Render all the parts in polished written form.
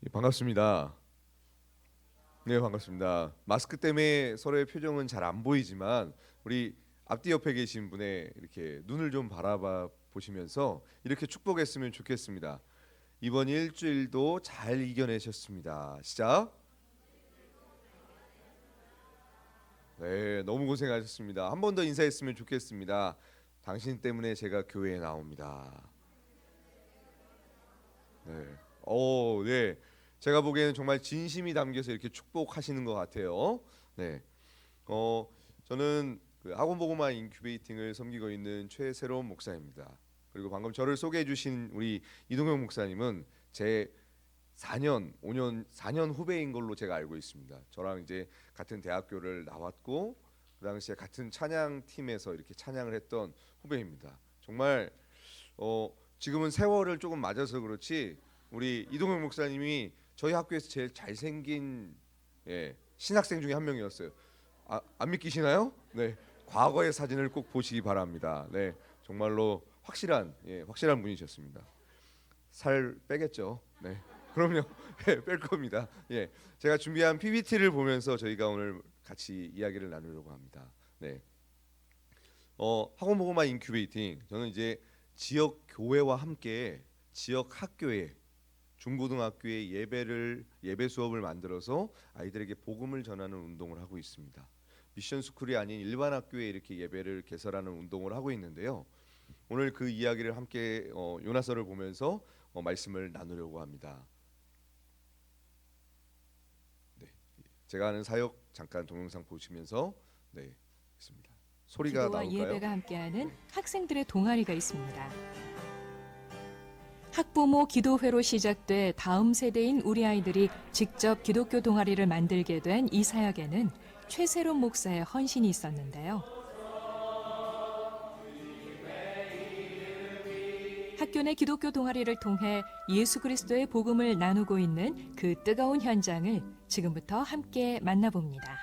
반갑습니다. 네, 반갑습니다. 마스크 때문에 서로의 표정은 잘 안 보이지만 우리 앞뒤 옆에 계신 분의 이렇게 눈을 좀 바라봐 보시면서 이렇게 축복했으면 좋겠습니다. 이번 일주일도 잘 이겨내셨습니다. 시작. 네, 너무 고생하셨습니다. 한 번 더 인사했으면 좋겠습니다. 당신 때문에 제가 교회에 나옵니다. 네. 네. 제가 보기에는 정말 진심이 담겨서 이렇게 축복하시는 것 같아요. 네. 저는 그 학원보고만 인큐베이팅을 섬기고 있는 최새로운 목사입니다. 그리고 방금 저를 소개해 주신 우리 이동영 목사님은 제 4년, 5년, 4년 후배인 걸로 제가 알고 있습니다. 저랑 이제 같은 대학교를 나왔고 그 당시에 같은 찬양 팀에서 이렇게 찬양을 했던 후배입니다. 정말 지금은 세월을 조금 맞아서 그렇지 우리 이동영 목사님이 저희 학교에서 제일 잘생긴 신학생 중에 한 명이었어요. 안 믿기시나요? 네, 과거의 사진을 꼭 보시기 바랍니다. 네, 정말로 확실한 분이셨습니다. 살 빼겠죠? 네, 그럼요. 뺄 겁니다. 제가 준비한 PPT를 보면서 저희가 오늘 같이 이야기를 나누려고 합니다. 네, 학원보고만 인큐베이팅. 저는 이제 지역 교회와 함께 지역 학교에 중고등학교에 예배 수업을 만들어서 아이들에게 복음을 전하는 운동을 하고 있습니다. 미션 스쿨이 아닌 일반 학교에 이렇게 예배를 개설하는 운동을 하고 있는데요. 오늘 그 이야기를 함께 요나서를 보면서 말씀을 나누려고 합니다. 네, 제가 하는 사역 잠깐 동영상 보시면서 있습니다. 소리가 기도와 나올까요? 예배가 함께하는 학생들의 동아리가 있습니다. 학부모 기도회로 시작돼 다음 세대인 우리 아이들이 직접 기독교 동아리를 만들게 된 이 사역에는 최새롬 목사의 헌신이 있었는데요. 학교 내 기독교 동아리를 통해 예수 그리스도의 복음을 나누고 있는 그 뜨거운 현장을 지금부터 함께 만나봅니다.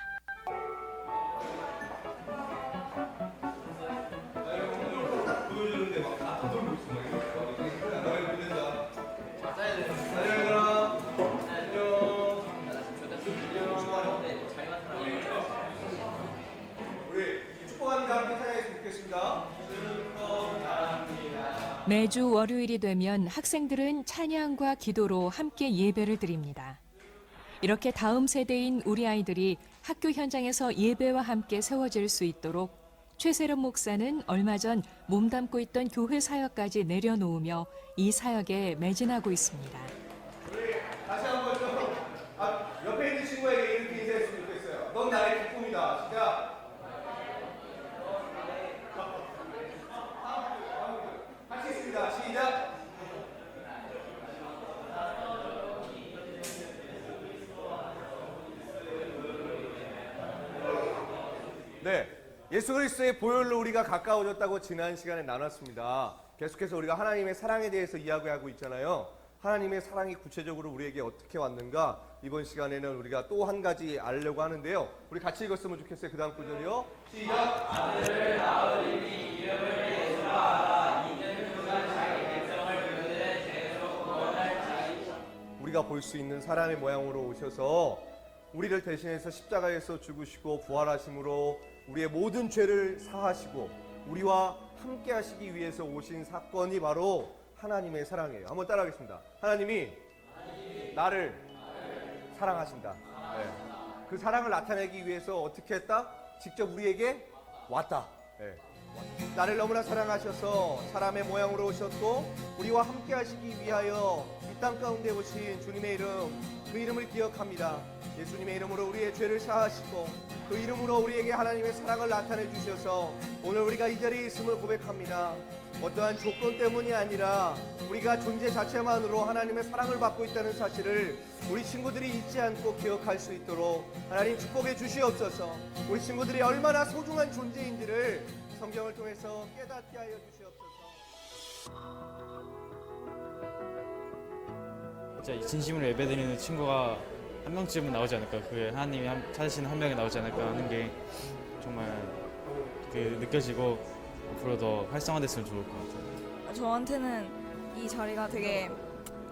매주 월요일이 되면 학생들은 찬양과 기도로 함께 예배를 드립니다. 이렇게 다음 세대인 우리 아이들이 학교 현장에서 예배와 함께 세워질 수 있도록 최새롬 목사는 얼마 전 몸담고 있던 교회 사역까지 내려놓으며 이 사역에 매진하고 있습니다. 다시 한번 옆에 있는 친구에게 이렇게 인사했으면 좋겠어요. 넌 나의 기쁨이다. 시작. 같이 있습니다. 시작. 네, 예수 그리스도의 보혈로 우리가 가까워졌다고 지난 시간에 나눴습니다. 계속해서 우리가 하나님의 사랑에 대해서 이야기하고 있잖아요. 하나님의 사랑이 구체적으로 우리에게 어떻게 왔는가, 이번 시간에는 우리가 또 한 가지 알려고 하는데요. 우리 같이 읽었으면 좋겠어요. 그 다음 구절이요. 시작. 아들을 낳으리니 이름을 예수라 하라. 이는 그가 자기 백성을 그들의 죄에서 구원할 자이다. 우리가 볼 수 있는 사람의 모양으로 오셔서 우리를 대신해서 십자가에서 죽으시고 부활하심으로 우리의 모든 죄를 사하시고 우리와 함께 하시기 위해서 오신 사건이 바로 하나님의 사랑이에요. 한번 따라하겠습니다. 하나님이 나를 사랑하신다. 네. 그 사랑을 나타내기 위해서 어떻게 했다? 직접 우리에게 왔다. 네. 나를 너무나 사랑하셔서 사람의 모양으로 오셨고 우리와 함께 하시기 위하여 이 땅 가운데 오신 주님의 이름, 그 이름을 기억합니다. 예수님의 이름으로 우리의 죄를 사하시고 그 이름으로 우리에게 하나님의 사랑을 나타내 주셔서 오늘 우리가 이 자리에 있음을 고백합니다. 어떠한 조건 때문이 아니라 우리가 존재 자체만으로 하나님의 사랑을 받고 있다는 사실을 우리 친구들이 잊지 않고 기억할 수 있도록 하나님 축복해 주시옵소서. 우리 친구들이 얼마나 소중한 존재인지를 성경을 통해서 깨닫게 하여 주시옵소서. 진짜 진심으로 예배드리는 친구가 한 명쯤은 나오지 않을까, 그 하나님이 찾으시는 한 명이 나오지 않을까 하는 게 정말 느껴지고 앞으로 더 활성화됐으면 좋을 것 같아요. 저한테는 이 자리가 되게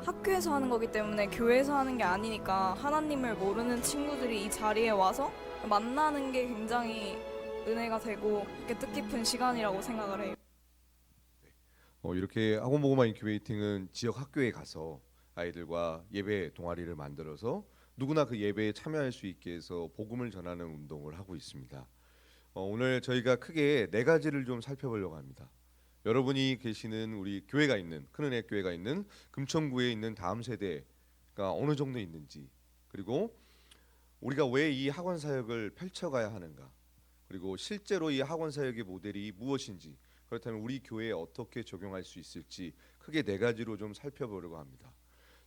학교에서 하는 거기 때문에 교회에서 하는 게 아니니까 하나님을 모르는 친구들이 이 자리에 와서 만나는 게 굉장히 은혜가 되고 이렇게 뜻깊은 시간이라고 생각을 해요. 이렇게 학원보고만 인큐베이팅은 지역 학교에 가서 아이들과 예배 동아리를 만들어서 누구나 그 예배에 참여할 수 있게 해서 복음을 전하는 운동을 하고 있습니다. 오늘 저희가 크게 네 가지를 좀 살펴보려고 합니다. 여러분이 계시는 우리 교회가 있는 큰은혜 교회가 있는 금천구에 있는 다음 세대가 어느 정도 있는지, 그리고 우리가 왜 이 학원 사역을 펼쳐가야 하는가, 그리고 실제로 이 학원 사역의 모델이 무엇인지, 그렇다면 우리 교회에 어떻게 적용할 수 있을지 크게 네 가지로 좀 살펴보려고 합니다.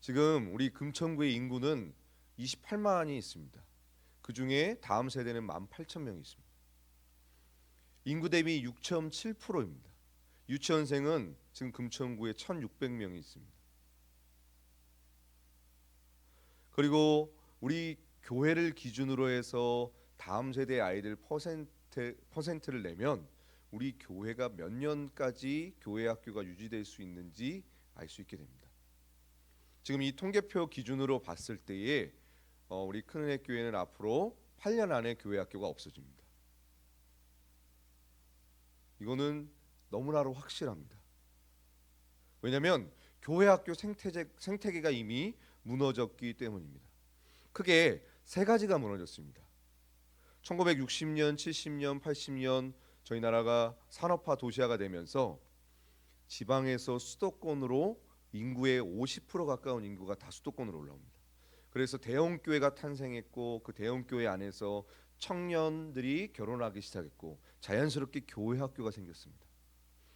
지금 우리 금천구의 인구는 28만이 있습니다. 그 중에 다음 세대는 18,000명이 있습니다. 인구 대비 6.7%입니다. 유치원생은 지금 금천구에 1,600명이 있습니다. 그리고 우리 교회를 기준으로 해서 다음 세대 아이들 퍼센트를 내면 우리 교회가 몇 년까지 교회 학교가 유지될 수 있는지 알 수 있게 됩니다. 지금 이 통계표 기준으로 봤을 때에 우리 큰은혜 교회는 앞으로 8년 안에 교회 학교가 없어집니다. 이거는 너무나도 확실합니다. 왜냐하면 교회 학교 생태계가 이미 무너졌기 때문입니다. 크게 세 가지가 무너졌습니다. 1960년, 70년, 80년 저희 나라가 산업화 도시화가 되면서 지방에서 수도권으로 인구의 50% 가까운 인구가 다 수도권으로 올라옵니다. 그래서 대형 교회가 탄생했고 그 대형 교회 안에서 청년들이 결혼하기 시작했고 자연스럽게 교회 학교가 생겼습니다.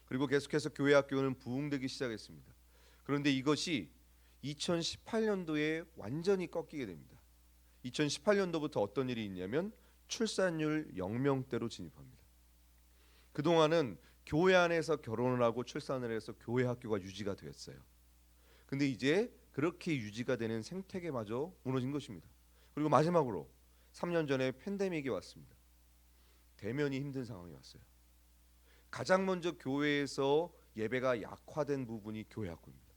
그리고 계속해서 교회 학교는 부흥되기 시작했습니다. 그런데 이것이 2018년도에 완전히 꺾이게 됩니다. 2018년도부터 어떤 일이 있냐면 출산율 0명대로 진입합니다. 그동안은 교회 안에서 결혼을 하고 출산을 해서 교회 학교가 유지가 되었어요. 근데 이제 그렇게 유지가 되는 생태계마저 무너진 것입니다. 그리고 마지막으로 3년 전에 팬데믹이 왔습니다. 대면이 힘든 상황이 왔어요. 가장 먼저 교회에서 예배가 약화된 부분이 교회 학교입니다.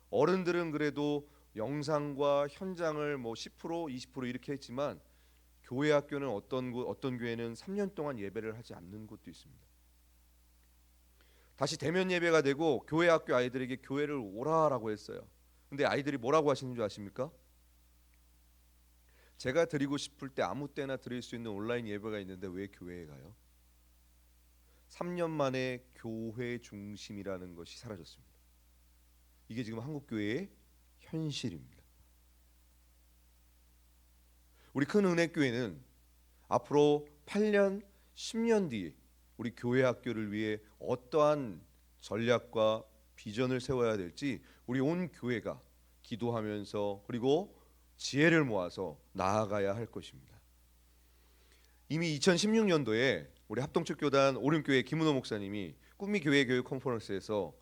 어른들은 그래도 영상과 현장을 10%, 20% 이렇게 했지만 교회 학교는 어떤 교회는 3년 동안 예배를 하지 않는 곳도 있습니다. 다시 대면 예배가 되고 교회 학교 아이들에게 교회를 오라라고 했어요. 근데 아이들이 뭐라고 하시는 줄 아십니까? 제가 드리고 싶을 때 아무 때나 드릴 수 있는 온라인 예배가 있는데 왜 교회에 가요? 3년 만에 교회 중심이라는 것이 사라졌습니다. 이게 지금 한국 교회의 현실입니다. 우리 큰 은혜교회는 앞으로 8년, 10년 뒤에 우리 교회 학교를 위해 어떠한 전략과 비전을 세워야 될지 우리 온 교회가 기도하면서 그리고 지혜를 모아서 나아가야 할 것입니다. 이미 2016년도에 우리 합동측교단 오륜교회 김은호 목사님이 꿈미 교회 교육 컨퍼런스에서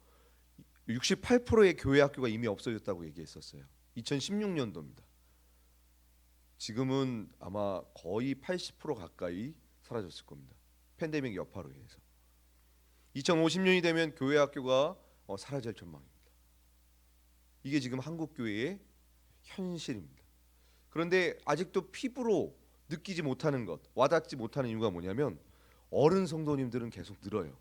68%의 교회 학교가 이미 없어졌다고 얘기했었어요. 2016년도입니다. 지금은 아마 거의 80% 가까이 사라졌을 겁니다. 팬데믹 여파로 인해서. 2050년이 되면 교회 학교가 사라질 전망입니다. 이게 지금 한국 교회의 현실입니다. 그런데 아직도 피부로 느끼지 못하는 것, 와닿지 못하는 이유가 뭐냐면 어른 성도님들은 계속 늘어요.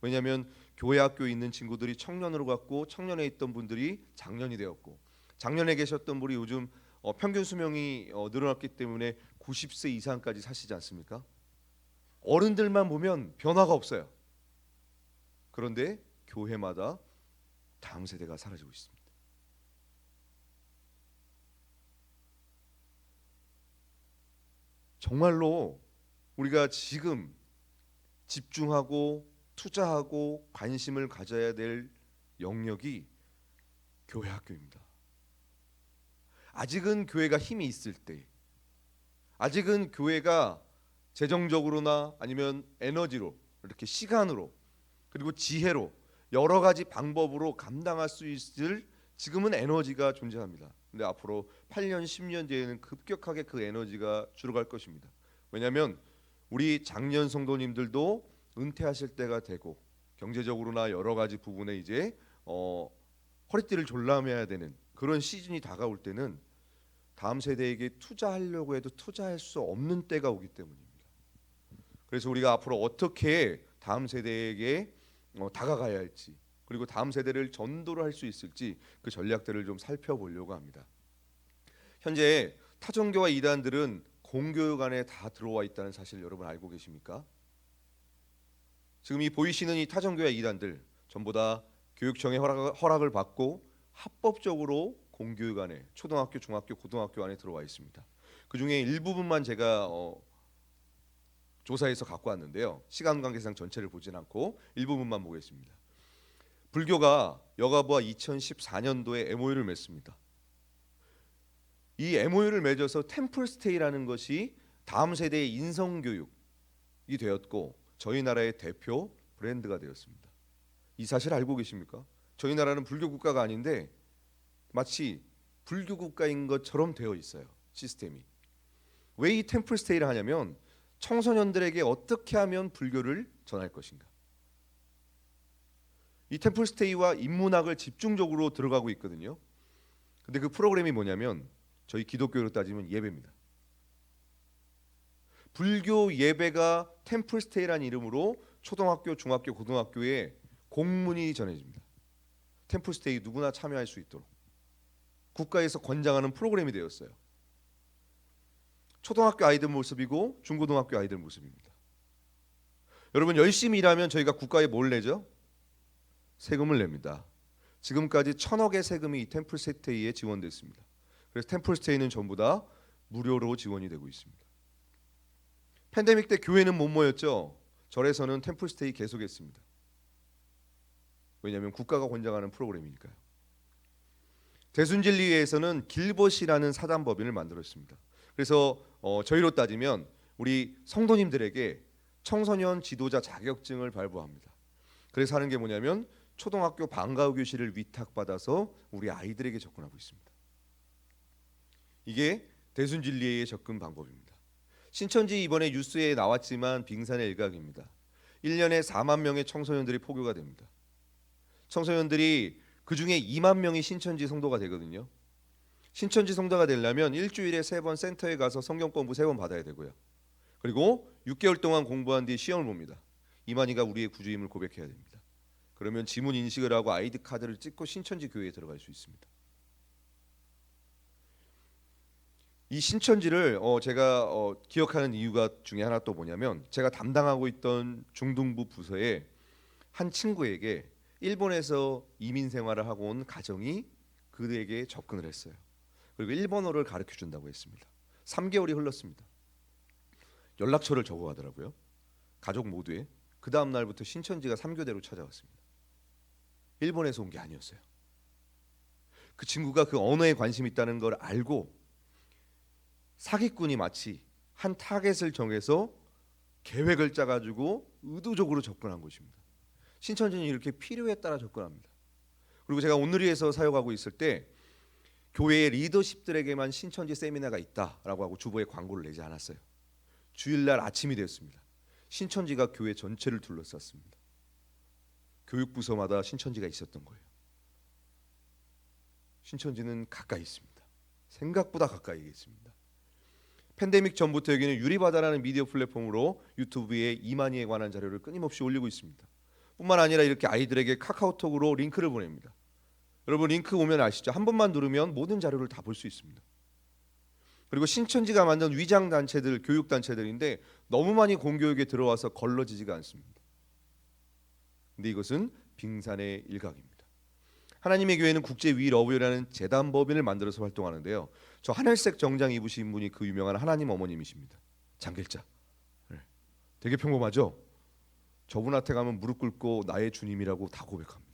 왜냐하면 교회 학교에 있는 친구들이 청년으로 갔고 청년에 있던 분들이 장년이 되었고 장년에 계셨던 분이 요즘 평균 수명이 늘어났기 때문에 90세 이상까지 사시지 않습니까? 어른들만 보면 변화가 없어요. 그런데 교회마다 다음 세대가 사라지고 있습니다. 정말로 우리가 지금 집중하고 투자하고 관심을 가져야 될 영역이 교회 학교입니다. 아직은 교회가 힘이 있을 때, 아직은 교회가 재정적으로나 아니면 에너지로, 이렇게 시간으로, 그리고 지혜로 여러 가지 방법으로 감당할 수 있을 지금은 에너지가 존재합니다. 근데 앞으로 8년, 10년 뒤에는 급격하게 그 에너지가 줄어갈 것입니다. 왜냐하면 우리 장년 성도님들도 은퇴하실 때가 되고 경제적으로나 여러 가지 부분에 이제 허리띠를 졸라매야 되는 그런 시즌이 다가올 때는 다음 세대에게 투자하려고 해도 투자할 수 없는 때가 오기 때문입니다. 그래서 우리가 앞으로 어떻게 다음 세대에게 다가가야 할지, 그리고 다음 세대를 전도를 할 수 있을지 그 전략들을 좀 살펴보려고 합니다. 현재 타종교와 이단들은 공교육 안에 다 들어와 있다는 사실 여러분 알고 계십니까? 지금 이 보이시는 이 타종교와 이단들 전부 다 교육청의 허락을 받고 합법적으로 공교육 안에 초등학교, 중학교, 고등학교 안에 들어와 있습니다. 그 중에 일부분만 제가 조사해서 갖고 왔는데요. 시간 관계상 전체를 보진 않고 일부분만 보겠습니다. 불교가 여가부와 2014년도에 MOU를 맺습니다. 이 MOU를 맺어서 템플스테이라는 것이 다음 세대의 인성교육이 되었고 저희 나라의 대표 브랜드가 되었습니다. 이 사실 알고 계십니까? 저희 나라는 불교 국가가 아닌데 마치 불교 국가인 것처럼 되어 있어요. 시스템이. 왜 이 템플스테이를 하냐면 청소년들에게 어떻게 하면 불교를 전할 것인가. 이 템플스테이와 인문학을 집중적으로 들어가고 있거든요. 근데 그 프로그램이 뭐냐면 저희 기독교로 따지면 예배입니다. 불교 예배가 템플스테이라는 이름으로 초등학교, 중학교, 고등학교에 공문이 전해집니다. 템플스테이 누구나 참여할 수 있도록 국가에서 권장하는 프로그램이 되었어요. 초등학교 아이들 모습이고 중고등학교 아이들 모습입니다. 여러분 열심히 일하면 저희가 국가에 뭘 내죠? 세금을 냅니다. 지금까지 1,000억의 세금이 이 템플스테이에 지원됐습니다. 그래서 템플스테이는 전부 다 무료로 지원이 되고 있습니다. 팬데믹 때 교회는 못 모였죠. 절에서는 템플스테이 계속했습니다. 왜냐하면 국가가 권장하는 프로그램이니까요. 대순진리회에서는 길벗이라는 사단법인을 만들었습니다. 그래서 저희로 따지면 우리 성도님들에게 청소년 지도자 자격증을 발부합니다. 그래서 하는 게 뭐냐면 초등학교 방과후 교실을 위탁받아서 우리 아이들에게 접근하고 있습니다. 이게 대순진리회의 접근 방법입니다. 신천지 이번에 뉴스에 나왔지만 빙산의 일각입니다. 1년에 4만 명의 청소년들이 포교가 됩니다. 청소년들이 그중에 2만 명이 신천지 성도가 되거든요. 신천지 성도가 되려면 일주일에 3번 센터에 가서 성경 공부 3번 받아야 되고요. 그리고 6개월 동안 공부한 뒤에 시험을 봅니다. 이만희가 우리의 구주임을 고백해야 됩니다. 그러면 지문 인식을 하고 아이디 카드를 찍고 신천지 교회에 들어갈 수 있습니다. 이 신천지를 제가 기억하는 이유가 중에 하나 또 뭐냐면 제가 담당하고 있던 중등부 부서에 한 친구에게 일본에서 이민 생활을 하고 온 가정이 그에게 접근을 했어요. 그리고 일본어를 가르쳐 준다고 했습니다. 3개월이 흘렀습니다. 연락처를 적어가더라고요. 가족 모두에. 그 다음 날부터 신천지가 3교대로 찾아왔습니다. 일본에서 온 게 아니었어요. 그 친구가 그 언어에 관심이 있다는 걸 알고 사기꾼이 마치 한 타겟을 정해서 계획을 짜가지고 의도적으로 접근한 것입니다. 신천지는 이렇게 필요에 따라 접근합니다. 그리고 제가 온누리에서 사역하고 있을 때 교회의 리더십들에게만 신천지 세미나가 있다라고 하고 주보에 광고를 내지 않았어요. 주일날 아침이 되었습니다. 신천지가 교회 전체를 둘러쌌습니다. 교육부서마다 신천지가 있었던 거예요. 신천지는 가까이 있습니다. 생각보다 가까이 있습니다. 팬데믹 전부터 여기는 유리바다라는 미디어 플랫폼으로 유튜브에 이만희에 관한 자료를 끊임없이 올리고 있습니다. 뿐만 아니라 이렇게 아이들에게 카카오톡으로 링크를 보냅니다. 여러분 링크 오면 아시죠? 한 번만 누르면 모든 자료를 다 볼 수 있습니다. 그리고 신천지가 만든 위장 단체들, 교육 단체들인데 너무 많이 공교육에 들어와서 걸러지지가 않습니다. 근데 이것은 빙산의 일각입니다. 하나님의 교회는 국제 위 러브라는 재단 법인을 만들어서 활동하는데요. 저 하늘색 정장 입으신 분이 그 유명한 하나님 어머님이십니다. 장길자. 네. 되게 평범하죠? 저분한테 가면 무릎 꿇고 나의 주님이라고 다 고백합니다.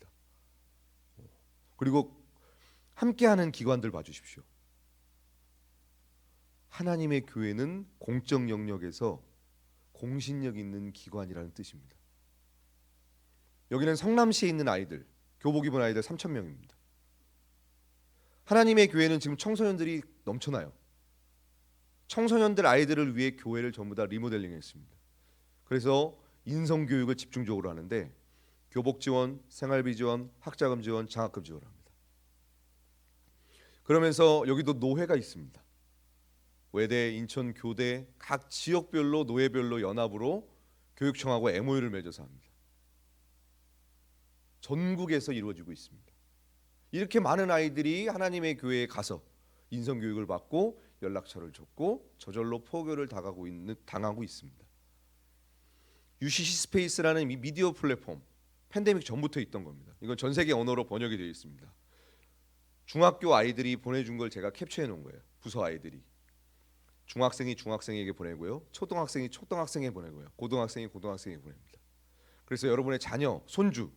그리고 함께하는 기관들 봐주십시오. 하나님의 교회는 공적 영역에서 공신력 있는 기관이라는 뜻입니다. 여기는 성남시에 있는 아이들, 교복 입은 아이들 3,000명입니다. 하나님의 교회는 지금 청소년들이 넘쳐나요. 청소년들 아이들을 위해 교회를 전부 다 리모델링했습니다. 그래서 인성교육을 집중적으로 하는데 교복 지원, 생활비 지원, 학자금 지원, 장학금 지원을 합니다. 그러면서 여기도 노회가 있습니다. 외대, 인천 교대 각 지역별로 노회별로 연합으로 교육청하고 MOU를 맺어서 합니다. 전국에서 이루어지고 있습니다. 이렇게 많은 아이들이 하나님의 교회에 가서 인성교육을 받고 연락처를 줬고 저절로 포교를 당하고 있습니다. UCC 스페이스라는 이 미디어 플랫폼 팬데믹 전부터 있던 겁니다. 이건 전 세계 언어로 번역이 되어 있습니다. 중학교 아이들이 보내준 걸 제가 캡처해 놓은 거예요. 부서 아이들이. 중학생이 중학생에게 보내고요. 초등학생이 초등학생에게 보내고요. 고등학생이 고등학생에게 보냅니다. 그래서 여러분의 자녀, 손주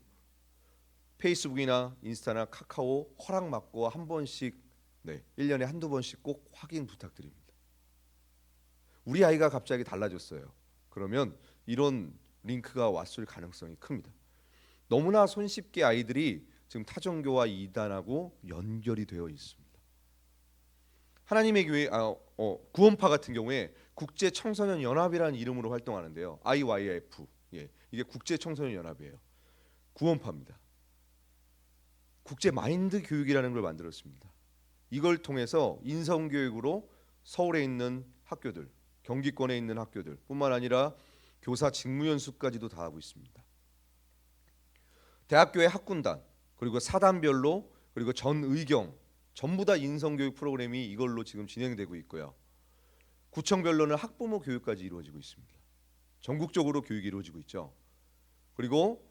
페이스북이나 인스타나 카카오 허락 받고 한 번씩 1년에 한두 번씩 꼭 확인 부탁드립니다. 우리 아이가 갑자기 달라졌어요. 그러면 이런 링크가 왔을 가능성이 큽니다. 너무나 손쉽게 아이들이 지금 타종교와 이단하고 연결이 되어 있습니다. 하나님의 교회 구원파 같은 경우에 국제 청소년 연합이라는 이름으로 활동하는데요. IYF. 이게 국제 청소년 연합이에요. 구원파입니다. 국제 마인드 교육이라는 걸 만들었습니다. 이걸 통해서 인성 교육으로 서울에 있는 학교들, 경기권에 있는 학교들 뿐만 아니라 교사 직무연수까지도 다 하고 있습니다. 대학교의 학군단, 그리고 사단별로, 그리고 전의경 전부 다 인성교육 프로그램이 이걸로 지금 진행되고 있고요. 구청별로는 학부모 교육까지 이루어지고 있습니다. 전국적으로 교육이 이루어지고 있죠. 그리고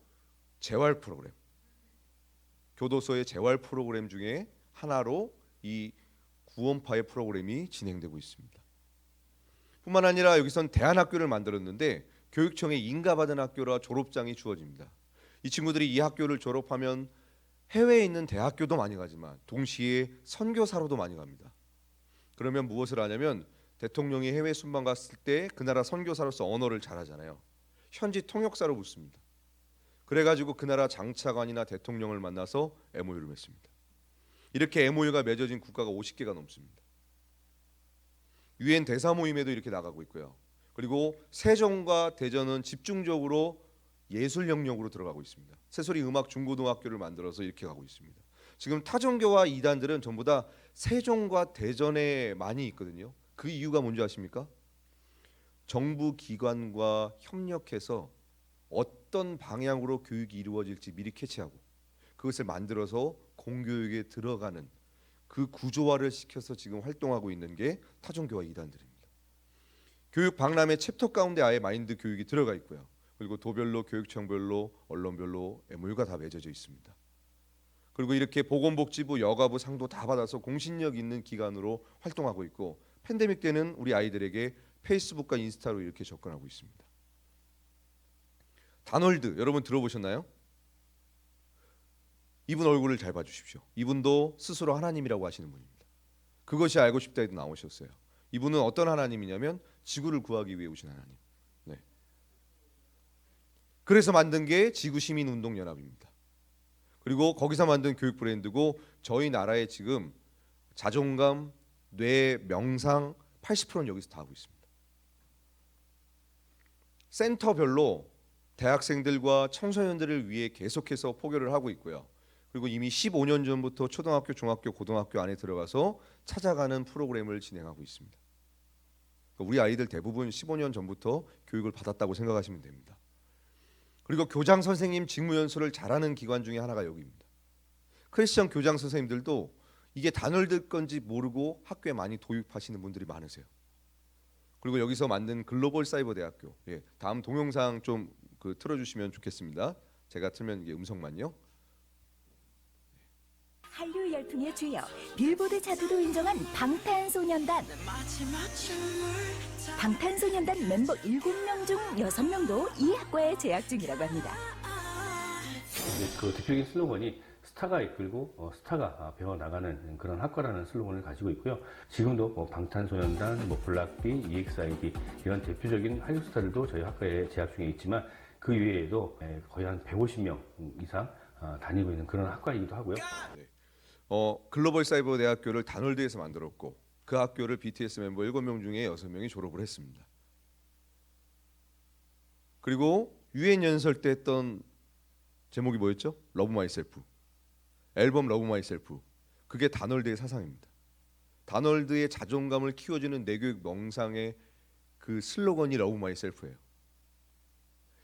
재활 프로그램, 교도소의 재활 프로그램 중에 하나로 이 구원파의 프로그램이 진행되고 있습니다. 뿐만 아니라 여기선 대안학교를 만들었는데 교육청에 인가받은 학교라 졸업장이 주어집니다. 이 친구들이 이 학교를 졸업하면 해외에 있는 대학교도 많이 가지만 동시에 선교사로도 많이 갑니다. 그러면 무엇을 하냐면 대통령이 해외 순방 갔을 때 그 나라 선교사로서 언어를 잘하잖아요. 현지 통역사로 붙습니다. 그래가지고 그 나라 장차관이나 대통령을 만나서 MOU를 맺습니다. 이렇게 MOU가 맺어진 국가가 50개가 넘습니다. UN 대사 모임에도 이렇게 나가고 있고요. 그리고 세종과 대전은 집중적으로 예술 영역으로 들어가고 있습니다. 새소리 음악 중고등학교를 만들어서 이렇게 가고 있습니다. 지금 타종교와 이단들은 전부 다 세종과 대전에 많이 있거든요. 그 이유가 뭔지 아십니까? 정부 기관과 협력해서 어떤 방향으로 교육이 이루어질지 미리 캐치하고 그것을 만들어서 공교육에 들어가는 그 구조화를 시켜서 지금 활동하고 있는 게 타종교와 이단들입니다. 교육 박람회 챕터 가운데 아예 마인드 교육이 들어가 있고요. 그리고 도별로, 교육청별로, 언론별로 MOU가 다 맺어져 있습니다. 그리고 이렇게 보건복지부, 여가부 상도 다 받아서 공신력 있는 기관으로 활동하고 있고 팬데믹 때는 우리 아이들에게 페이스북과 인스타로 이렇게 접근하고 있습니다. 다놀드 여러분 들어보셨나요? 이분 얼굴을 잘 봐주십시오. 이분도 스스로 하나님이라고 하시는 분입니다. 그것이 알고 싶다에도 나오셨어요. 이분은 어떤 하나님이냐면 지구를 구하기 위해 오신 하나님. 그래서 만든 게 지구시민운동연합입니다. 그리고 거기서 만든 교육 브랜드고 저희 나라에 지금 자존감, 뇌, 명상 80%는 여기서 다 하고 있습니다. 센터별로 대학생들과 청소년들을 위해 계속해서 포교를 하고 있고요. 그리고 이미 15년 전부터 초등학교, 중학교, 고등학교 안에 들어가서 찾아가는 프로그램을 진행하고 있습니다. 우리 아이들 대부분 15년 전부터 교육을 받았다고 생각하시면 됩니다. 그리고 교장 선생님 직무연수를 잘하는 기관 중에 하나가 여기입니다. 크리스천 교장 선생님들도 이게 단월들 건지 모르고 학교에 많이 도입하시는 분들이 많으세요. 그리고 여기서 만든 글로벌 사이버 대학교, 다음 동영상 좀 틀어주시면 좋겠습니다. 제가 틀면 이게 음성만요. 한류 열풍의 주역 빌보드 차트도 인정한 방탄소년단. 방탄소년단 멤버 7명 중 6명도 이 학과에 재학 중이라고 합니다. 그 대표적인 슬로건이 스타가 이끌고 스타가 배워나가는 그런 학과라는 슬로건을 가지고 있고요. 지금도 방탄소년단, 블락비, EXID 이런 대표적인 한류 스타들도 저희 학과에 재학 중에 있지만 그 이외에도 거의 한 150명 이상 다니고 있는 그런 학과이기도 하고요. 글로벌 사이버 대학교를 단월드에서 만들었고 그 학교를 BTS 멤버 7명 중에 6명이 졸업을 했습니다. 그리고 유엔 연설 때 했던 제목이 뭐였죠? 러브 마이셀프. 앨범 러브 마이셀프. 그게 단월드의 사상입니다. 다널드의 자존감을 키워주는 내교육 명상의 그 슬로건이 Love Myself예요.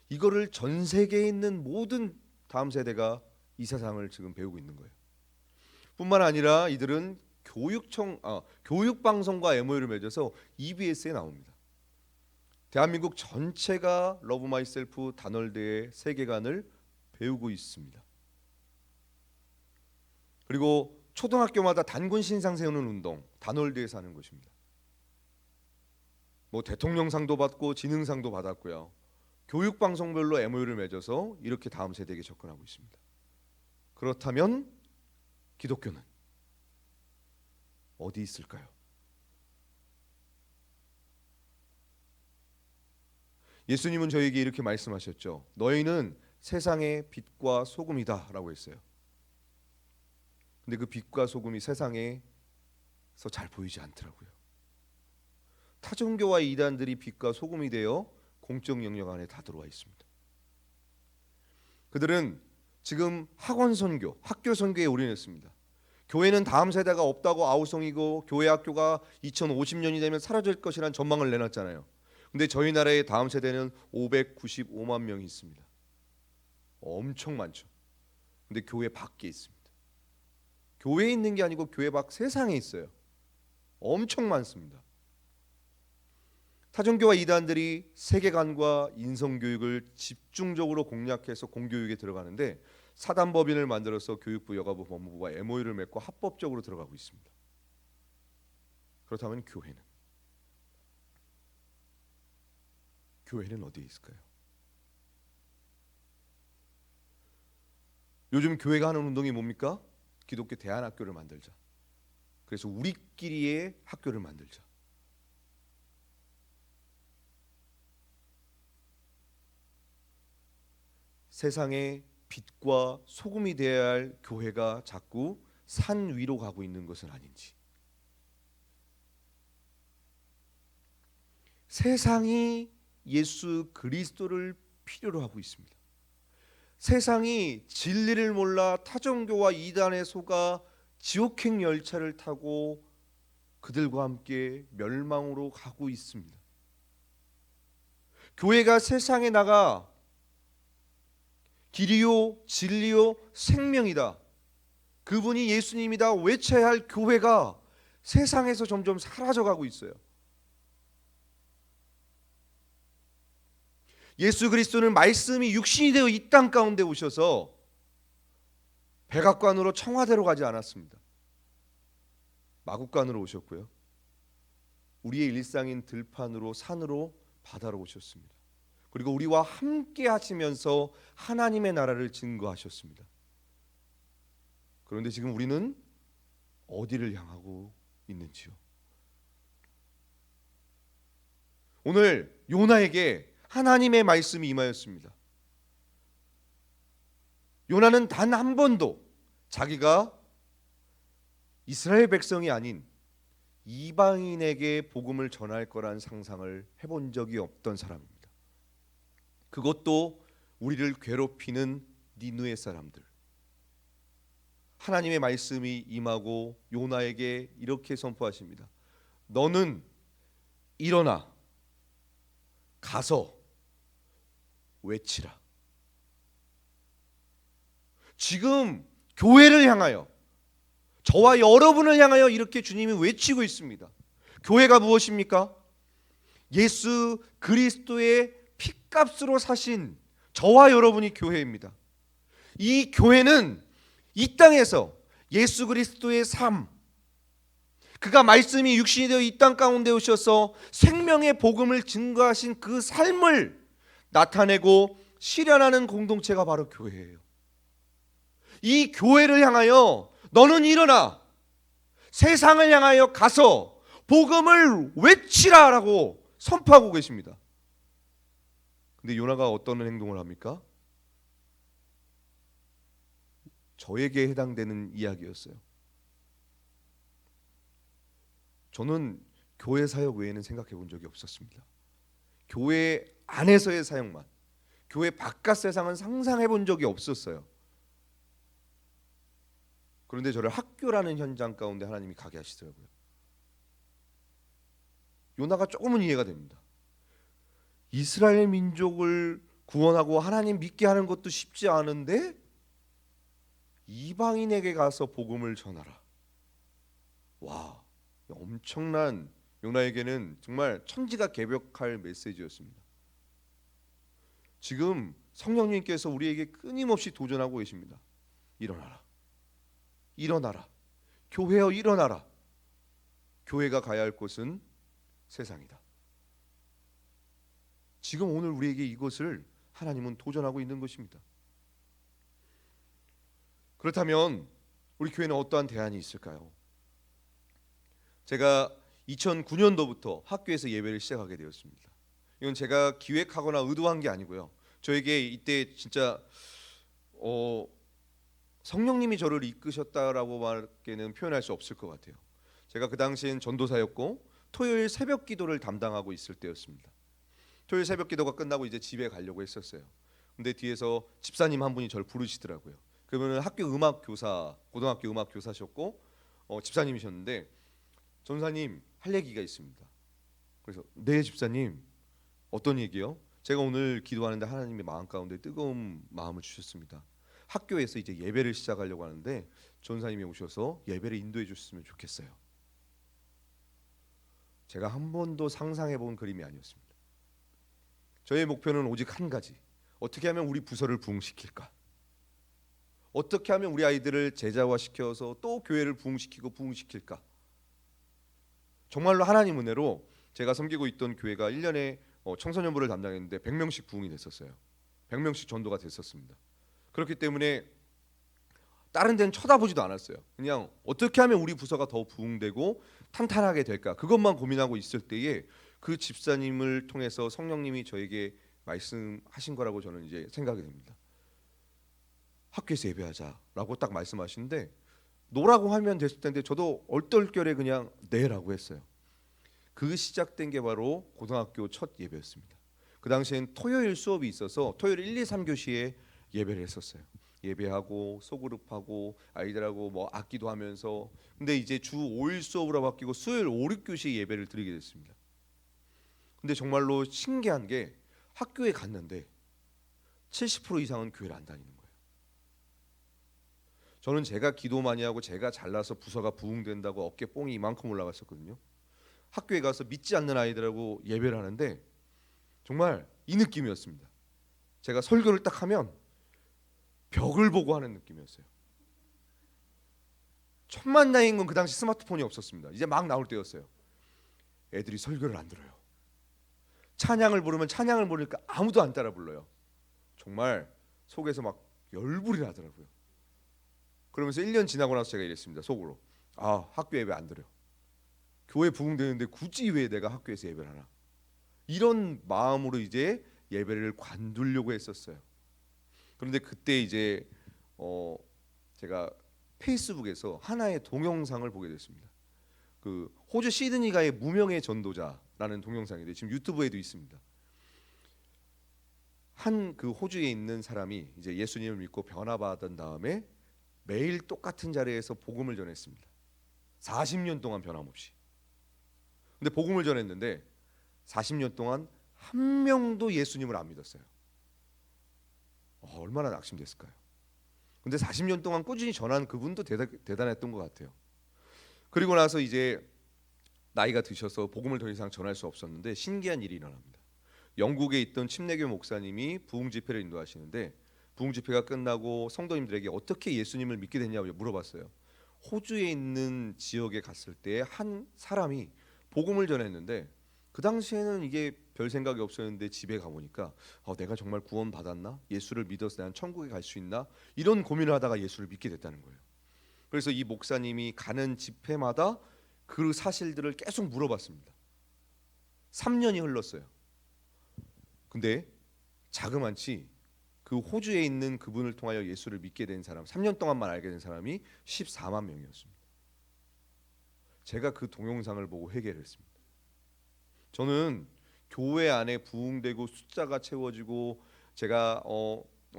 이거를 전 세계에 있는 모든 다음 세대가 이 세상을 지금 배우고 있는 거예요. 뿐만 아니라 이들은 교육방송과 MOU를 맺어서 EBS에 나옵니다. 대한민국 전체가 러브 마이셀프 다널드의 세계관을 배우고 있습니다. 그리고 초등학교마다 단군 신상 세우는 운동 다널드에서 하는 것입니다. 뭐 대통령상도 받고 지능상도 받았고요. 교육방송별로 MOU를 맺어서 이렇게 다음 세대에게 접근하고 있습니다. 그렇다면 기독교는 어디 있을까요? 예수님은 저에게 이렇게 말씀하셨죠. 너희는 세상의 빛과 소금이다 라고 했어요. 근데 그 빛과 소금이 세상에서 잘 보이지 않더라고요. 타종교와 이단들이 빛과 소금이 되어 공적 영역 안에 다 들어와 있습니다. 그들은 지금 학원 선교, 학교 선교에 올인했습니다. 교회는 다음 세대가 없다고 아우성이고 교회 학교가 2050년이 되면 사라질 것이라는 전망을 내놨잖아요. 근데 저희 나라의 다음 세대는 595만 명이 있습니다. 엄청 많죠. 근데 교회 밖에 있습니다. 교회에 있는 게 아니고 교회 밖 세상에 있어요. 엄청 많습니다. 타종교와 이단들이 세계관과 인성교육을 집중적으로 공략해서 공교육에 들어가는데 사단법인을 만들어서 교육부, 여가부, 법무부와 MOU를 맺고 합법적으로 들어가고 있습니다. 그렇다면 교회는 어디에 있을까요? 요즘 교회가 하는 운동이 뭡니까? 기독교 대안학교를 만들자. 그래서 우리끼리의 학교를 만들자. 세상의 빛과 소금이 되어야 할 교회가 자꾸 산 위로 가고 있는 것은 아닌지. 세상이 예수 그리스도를 필요로 하고 있습니다. 세상이 진리를 몰라 타종교와 이단에 속아 지옥행 열차를 타고 그들과 함께 멸망으로 가고 있습니다. 교회가 세상에 나가 길이요 진리요 생명이다, 그분이 예수님이다 외쳐야 할 교회가 세상에서 점점 사라져가고 있어요. 예수 그리스도는 말씀이 육신이 되어 이 땅 가운데 오셔서 백악관으로 청와대로 가지 않았습니다. 마국간으로 오셨고요. 우리의 일상인 들판으로, 산으로, 바다로 오셨습니다. 그리고 우리와 함께 하시면서 하나님의 나라를 증거하셨습니다. 그런데 지금 우리는 어디를 향하고 있는지요? 오늘 요나에게 하나님의 말씀이 임하였습니다. 요나는 단 한 번도 자기가 이스라엘 백성이 아닌 이방인에게 복음을 전할 거란 상상을 해본 적이 없던 사람입니다. 그것도 우리를 괴롭히는 니느웨 사람들. 하나님의 말씀이 임하고 요나에게 이렇게 선포하십니다. 너는 일어나 가서 외치라. 지금 교회를 향하여, 저와 여러분을 향하여 이렇게 주님이 외치고 있습니다. 교회가 무엇입니까? 예수 그리스도의 핏값으로 사신 저와 여러분이 교회입니다. 이 교회는 이 땅에서 예수 그리스도의 삶, 그가 말씀이 육신이 되어 이 땅 가운데 오셔서 생명의 복음을 증거하신 그 삶을 나타내고 실현하는 공동체가 바로 교회예요. 이 교회를 향하여 너는 일어나 세상을 향하여 가서 복음을 외치라라고 선포하고 계십니다. 근데 요나가 어떤 행동을 합니까? 저에게 해당되는 이야기였어요. 저는 교회 사역 외에는 생각해 본 적이 없었습니다. 교회 안에서의 사역만, 교회 바깥 세상은 상상해 본 적이 없었어요. 그런데 저를 학교라는 현장 가운데 하나님이 가게 하시더라고요. 요나가 조금은 이해가 됩니다. 이스라엘 민족을 구원하고 하나님 믿게 하는 것도 쉽지 않은데 이방인에게 가서 복음을 전하라. 와, 엄청난, 요나에게는 정말 천지가 개벽할 메시지였습니다. 지금 성령님께서 우리에게 끊임없이 도전하고 계십니다. 일어나라. 일어나라. 교회여 일어나라. 교회가 가야 할 곳은 세상이다. 지금 오늘 우리에게 이것을 하나님은 도전하고 있는 것입니다. 그렇다면 우리 교회는 어떠한 대안이 있을까요? 제가 2009년도부터 학교에서 예배를 시작하게 되었습니다. 이건 제가 기획하거나 의도한 게 아니고요. 저에게 이때 진짜 성령님이 저를 이끄셨다라고밖에는 표현할 수 없을 것 같아요. 제가 그 당시엔 전도사였고 토요일 새벽 기도를 담당하고 있을 때였습니다. 토요일 새벽 기도가 끝나고 이제 집에 가려고 했었어요. 근데 뒤에서 집사님 한 분이 저를 부르시더라고요. 그러면 학교 음악 교사, 고등학교 음악 교사셨고 집사님이셨는데, 전사님 할 얘기가 있습니다. 그래서 네 집사님, 어떤 얘기요? 제가 오늘 기도하는데 하나님의 마음 가운데 뜨거운 마음을 주셨습니다. 학교에서 이제 예배를 시작하려고 하는데 전사님이 오셔서 예배를 인도해 주셨으면 좋겠어요. 제가 한 번도 상상해 본 그림이 아니었습니다. 저의 목표는 오직 한 가지. 어떻게 하면 우리 부서를 부흥시킬까? 어떻게 하면 우리 아이들을 제자화시켜서 또 교회를 부흥시키고 부흥시킬까? 정말로 하나님 은혜로 제가 섬기고 있던 교회가 1년에 청소년부를 담당했는데 100명씩 부흥이 됐었어요. 100명씩 전도가 됐었습니다. 그렇기 때문에 다른 데는 쳐다보지도 않았어요. 그냥 어떻게 하면 우리 부서가 더 부흥되고 탄탄하게 될까, 그것만 고민하고 있을 때에 그 집사님을 통해서 성령님이 저에게 말씀하신 거라고 저는 이제 생각이 됩니다. 학교에서 예배하자라고 딱 말씀하시는데 노라고 하면 됐을 텐데 저도 얼떨결에 그냥 네라고 했어요. 그 시작된 게 바로 고등학교 첫 예배였습니다. 그 당시엔 토요일 수업이 있어서 토요일 1, 2, 3교시에 예배를 했었어요. 예배하고 소그룹하고 아이들하고 뭐 악기도 하면서, 근데 이제 주 5일 수업으로 바뀌고 수요일 5, 6교시 예배를 드리게 됐습니다. 근데 정말로 신기한 게 학교에 갔는데 70% 이상은 교회를 안 다니는 거예요. 저는 제가 기도 많이 하고 제가 잘나서 부서가 부흥된다고 어깨 뽕이 이만큼 올라갔었거든요. 학교에 가서 믿지 않는 아이들하고 예배를 하는데 정말 이 느낌이었습니다. 제가 설교를 딱 하면 벽을 보고 하는 느낌이었어요. 천만다행인 건 그 당시 스마트폰이 없었습니다. 이제 막 나올 때였어요. 애들이 설교를 안 들어요. 찬양을 부르면 찬양을 부르니까 아무도 안 따라 불러요. 정말 속에서 막 열불이 나더라고요. 그러면서 1년 지나고 나서 제가 이랬습니다. 속으로. 아, 학교 예배 안 드려. 교회 부흥되는데 굳이 왜 내가 학교에서 예배를 하나. 이런 마음으로 이제 예배를 관두려고 했었어요. 그런데 그때 이제 제가 페이스북에서 하나의 동영상을 보게 됐습니다. 그 호주 시드니가의 무명의 전도자라는 동영상인데 지금 유튜브에도 있습니다. 한 그 호주에 있는 사람이 이제 예수님을 믿고 변화받은 다음에 매일 똑같은 자리에서 복음을 전했습니다. 40년 동안 변함없이. 근데 복음을 전했는데 40년 동안 한 명도 예수님을 안 믿었어요. 얼마나 낙심됐을까요? 근데 40년 동안 꾸준히 전한 그분도 대단했던 것 같아요. 그리고 나서 이제 나이가 드셔서 복음을 더 이상 전할 수 없었는데 신기한 일이 일어납니다. 영국에 있던 침례교 목사님이 부흥 집회를 인도하시는데 부흥 집회가 끝나고 성도님들에게 어떻게 예수님을 믿게 됐냐고 물어봤어요. 호주에 있는 지역에 갔을 때 한 사람이 복음을 전했는데 그 당시에는 이게 별 생각이 없었는데 집에 가보니까 내가 정말 구원 받았나? 예수를 믿어서 난 천국에 갈 수 있나? 이런 고민을 하다가 예수를 믿게 됐다는 거예요. 그래서 이 목사님이 가는 집회마다 그 사실들을 계속 물어봤습니다. 3년이 흘렀어요. 근데 자그만치 그 호주에 있는 그분을 통하여 예수를 믿게 된 사람, 3년 동안만 알게 된 사람이 14만 명이었습니다. 제가 그 동영상을 보고 회개를 했습니다. 저는 교회 안에 부흥되고 숫자가 채워지고 제가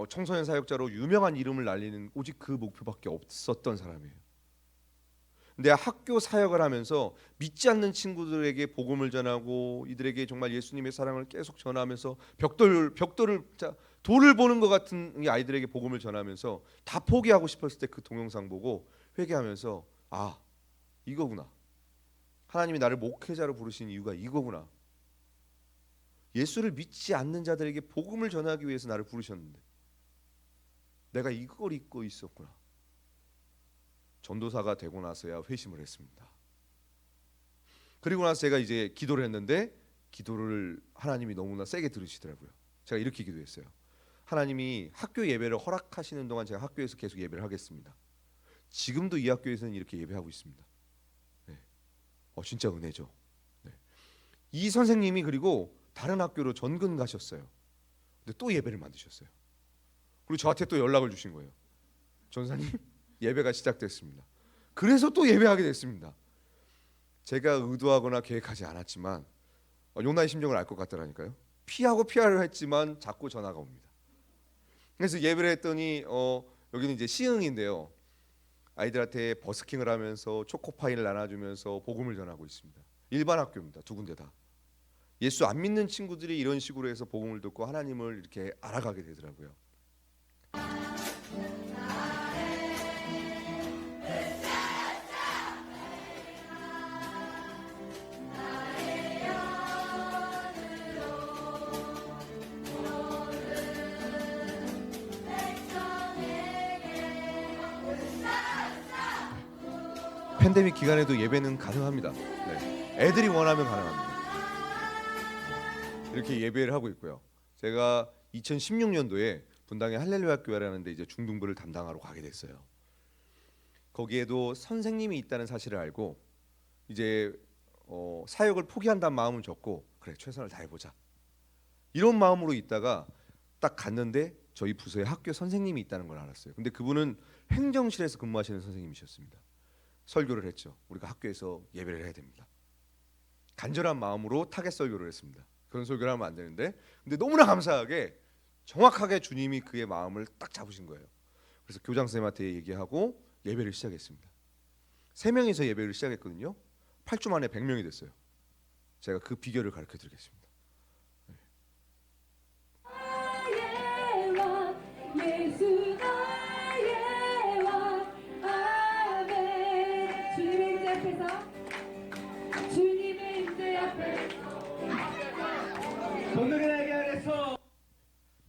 청소년 사역자로 유명한 이름을 날리는 오직 그 목표밖에 없었던 사람이에요. 근데 학교 사역을 하면서 믿지 않는 친구들에게 복음을 전하고 이들에게 정말 예수님의 사랑을 계속 전하면서 돌을 보는 것 같은 이 아이들에게 복음을 전하면서 다 포기하고 싶었을 때 그 동영상 보고 회개하면서 아, 이거구나. 하나님이 나를 목회자로 부르신 이유가 이거구나. 예수를 믿지 않는 자들에게 복음을 전하기 위해서 나를 부르셨는데 내가 이걸 잊고 있었구나. 전도사가 되고 나서야 회심을 했습니다. 그리고 나서 제가 이제 기도를 했는데 기도를 하나님이 너무나 세게 들으시더라고요. 제가 이렇게 기도했어요. 하나님이 학교 예배를 허락하시는 동안 제가 학교에서 계속 예배를 하겠습니다. 지금도 이 학교에서는 이렇게 예배하고 있습니다. 네. 진짜 은혜죠. 네. 이 선생님이 그리고 다른 학교로 전근 가셨어요. 근데 또 예배를 만드셨어요. 그리고 저한테 또 연락을 주신 거예요. 전사님, 예배가 시작됐습니다. 그래서 또 예배하게 됐습니다. 제가 의도하거나 계획하지 않았지만 요나의 심정을 알 것 같더라니까요. 피하려 했지만 자꾸 전화가 옵니다. 그래서 예배를 했더니 여기는 이제 시흥인데요. 아이들한테 버스킹을 하면서 초코파이를 나눠주면서 복음을 전하고 있습니다. 일반 학교입니다. 두 군데 다. 예수 안 믿는 친구들이 이런 식으로 해서 복음을 듣고 하나님을 이렇게 알아가게 되더라고요. 팬데믹 기간에도 예배는 가능합니다. 네. 애들이 원하면 가능합니다. 이렇게 예배를 하고 있고요. 제가 2016년도에 분당의 할렐루야 교회라는 데 이제 중등부를 담당하러 가게 됐어요. 거기에도 선생님이 있다는 사실을 알고 이제 사역을 포기한다는 마음은 적고 그래 최선을 다해보자 이런 마음으로 있다가 딱 갔는데 저희 부서에 학교 선생님이 있다는 걸 알았어요. 근데 그분은 행정실에서 근무하시는 선생님이셨습니다. 설교를 했죠. 우리가 학교에서 예배를 해야 됩니다. 간절한 마음으로 타겟 설교를 했습니다. 그런 설교를 하면 안 되는데 근데 너무나 감사하게 정확하게 주님이 그의 마음을 딱 잡으신 거예요. 그래서 교장 선생님한테 얘기하고 예배를 시작했습니다. 3명이서 예배를 시작했거든요. 8주 만에 100명이 됐어요. 제가 그 비결을 가르쳐 드리겠습니다.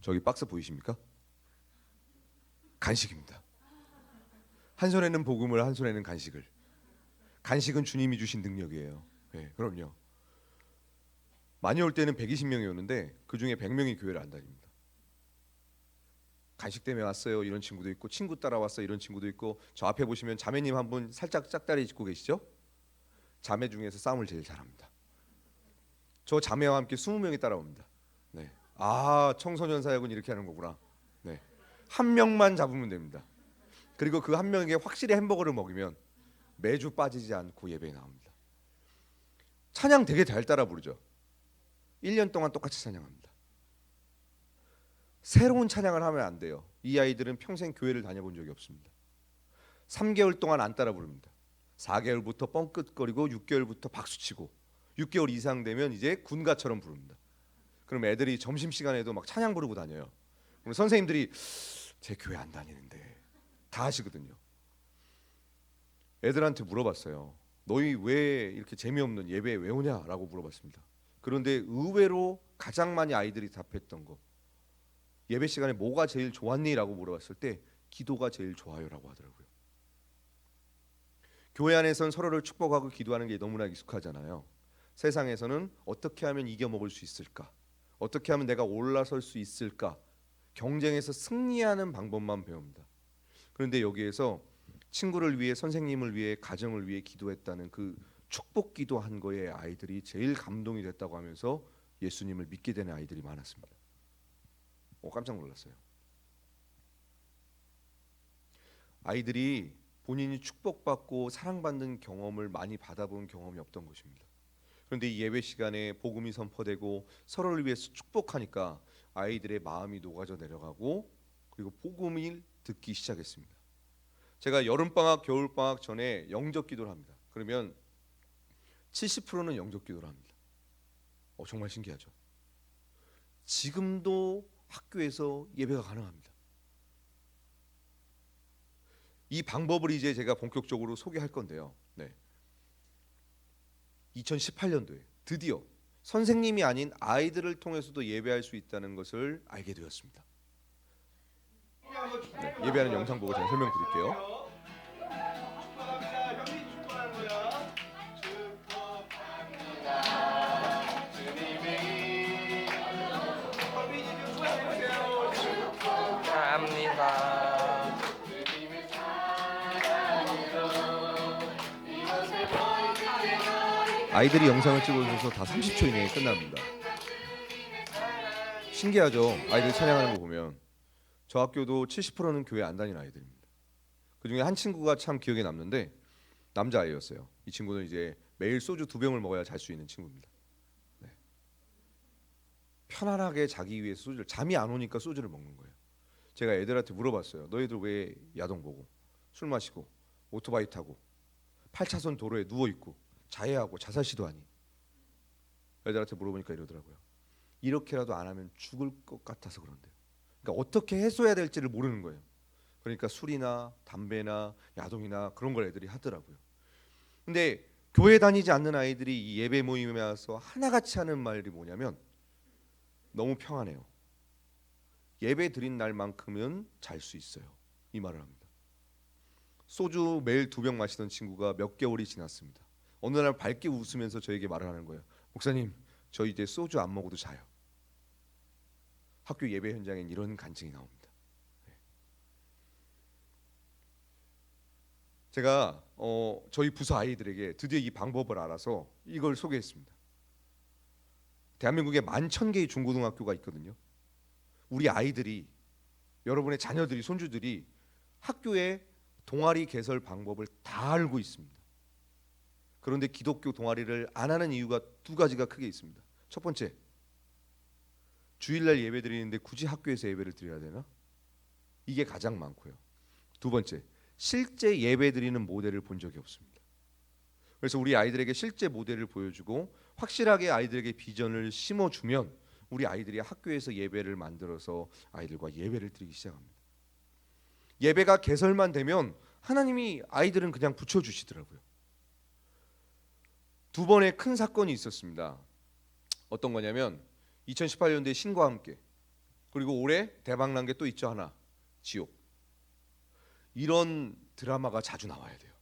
저기 박스 보이십니까? 간식입니다. 한 손에는 복음을, 한 손에는 간식을. 간식은 주님이 주신 능력이에요. 네, 그럼요. 많이 올 때는 120명이 오는데 그 중에 100명이 교회를 안 다닙니다. 간식 때문에 왔어요 이런 친구도 있고 친구 따라 왔어요 이런 친구도 있고 저 앞에 보시면 자매님 한 분 살짝 짝다리 짚고 계시죠? 자매 중에서 싸움을 제일 잘합니다. 저 자매와 함께 20명이 따라옵니다. 네. 아, 청소년 사역은 이렇게 하는 거구나. 네. 한 명만 잡으면 됩니다. 그리고 그 한 명에게 확실히 햄버거를 먹이면 매주 빠지지 않고 예배에 나옵니다. 찬양 되게 잘 따라 부르죠. 1년 동안 똑같이 찬양합니다. 새로운 찬양을 하면 안 돼요. 이 아이들은 평생 교회를 다녀본 적이 없습니다. 3개월 동안 안 따라 부릅니다. 4개월부터 뻥끗거리고 6개월부터 박수치고 6개월 이상 되면 이제 군가처럼 부릅니다. 그럼 애들이 점심시간에도 막 찬양 부르고 다녀요. 그럼 선생님들이 제 교회 안 다니는데 다 하시거든요. 애들한테 물어봤어요. 너희 왜 이렇게 재미없는 예배에 왜 오냐라고 물어봤습니다. 그런데 의외로 가장 많이 아이들이 답했던 거 예배 시간에 뭐가 제일 좋았니? 라고 물어봤을 때 기도가 제일 좋아요 라고 하더라고요. 교회 안에선 서로를 축복하고 기도하는 게 너무나 익숙하잖아요. 세상에서는 어떻게 하면 이겨먹을 수 있을까? 어떻게 하면 내가 올라설 수 있을까? 경쟁에서 승리하는 방법만 배웁니다. 그런데 여기에서 친구를 위해 선생님을 위해 가정을 위해 기도했다는 그 축복 기도한 거에 아이들이 제일 감동이 됐다고 하면서 예수님을 믿게 되는 아이들이 많았습니다. 깜짝 놀랐어요. 아이들이 본인이 축복받고 사랑받는 경험을 많이 받아본 경험이 없던 것입니다. 그런데 이 예배 시간에 복음이 선포되고 서로를 위해서 축복하니까 아이들의 마음이 녹아져 내려가고 그리고 복음을 듣기 시작했습니다. 제가 여름방학, 겨울방학 전에 영접 기도를 합니다. 그러면 70%는 영접 기도를 합니다. 정말 신기하죠. 지금도 학교에서 예배가 가능합니다. 이 방법을 이제 제가 본격적으로 소개할 건데요. 2018년도에 드디어 선생님이 아닌 아이들을 통해서도 예배할 수 있다는 것을 알게 되었습니다. 예배하는 영상 보고 제가 설명드릴게요. 아이들이 영상을 찍어주셔서 다 30초 이내에 끝납니다. 신기하죠? 아이들 찬양하는 거 보면. 저 학교도 70%는 교회 안 다니는 아이들입니다. 그중에 한 친구가 참 기억에 남는데 남자아이였어요. 이 친구는 이제 매일 소주 2병을 먹어야 잘 수 있는 친구입니다. 편안하게 자기 위해서 소주를, 잠이 안 오니까 소주를 먹는 거예요. 제가 애들한테 물어봤어요. 너희들 왜 야동 보고 술 마시고 오토바이 타고 8차선 도로에 누워있고 자해하고 자살 시도하니? 애들한테 물어보니까 이러더라고요. 이렇게라도 안 하면 죽을 것 같아서 그런데요. 그러니까 어떻게 해소해야 될지를 모르는 거예요. 그러니까 술이나 담배나 야동이나 그런 걸 애들이 하더라고요. 근데 교회 다니지 않는 아이들이 이 예배 모임에 와서 하나같이 하는 말이 뭐냐면 너무 평안해요. 예배 드린 날만큼은 잘 수 있어요. 이 말을 합니다. 소주 매일 2병 마시던 친구가 몇 개월이 지났습니다. 어느 날 밝게 웃으면서 저에게 말을 하는 거예요. 목사님, 저 이제 소주 안 먹어도 자요. 학교 예배 현장엔 이런 간증이 나옵니다. 제가 저희 부서 아이들에게 드디어 이 방법을 알아서 이걸 소개했습니다. 대한민국에 11,000개의 중고등학교가 있거든요. 우리 아이들이, 여러분의 자녀들이, 손주들이 학교의 동아리 개설 방법을 다 알고 있습니다. 그런데 기독교 동아리를 안 하는 이유가 2가지가 크게 있습니다. 첫 번째, 주일날 예배 드리는데 굳이 학교에서 예배를 드려야 되나? 이게 가장 많고요. 2번째, 실제 예배 드리는 모델을 본 적이 없습니다. 그래서 우리 아이들에게 실제 모델을 보여주고 확실하게 아이들에게 비전을 심어주면 우리 아이들이 학교에서 예배를 만들어서 아이들과 예배를 드리기 시작합니다. 예배가 개설만 되면 하나님이 아이들은 그냥 붙여주시더라고요. 2번의 큰 사건이 있었습니다. 어떤 거냐면 2018년도에 신과 함께, 그리고 올해 대박난 게 또 있죠. 하나, 지옥. 이런 드라마가 자주 나와야 돼요.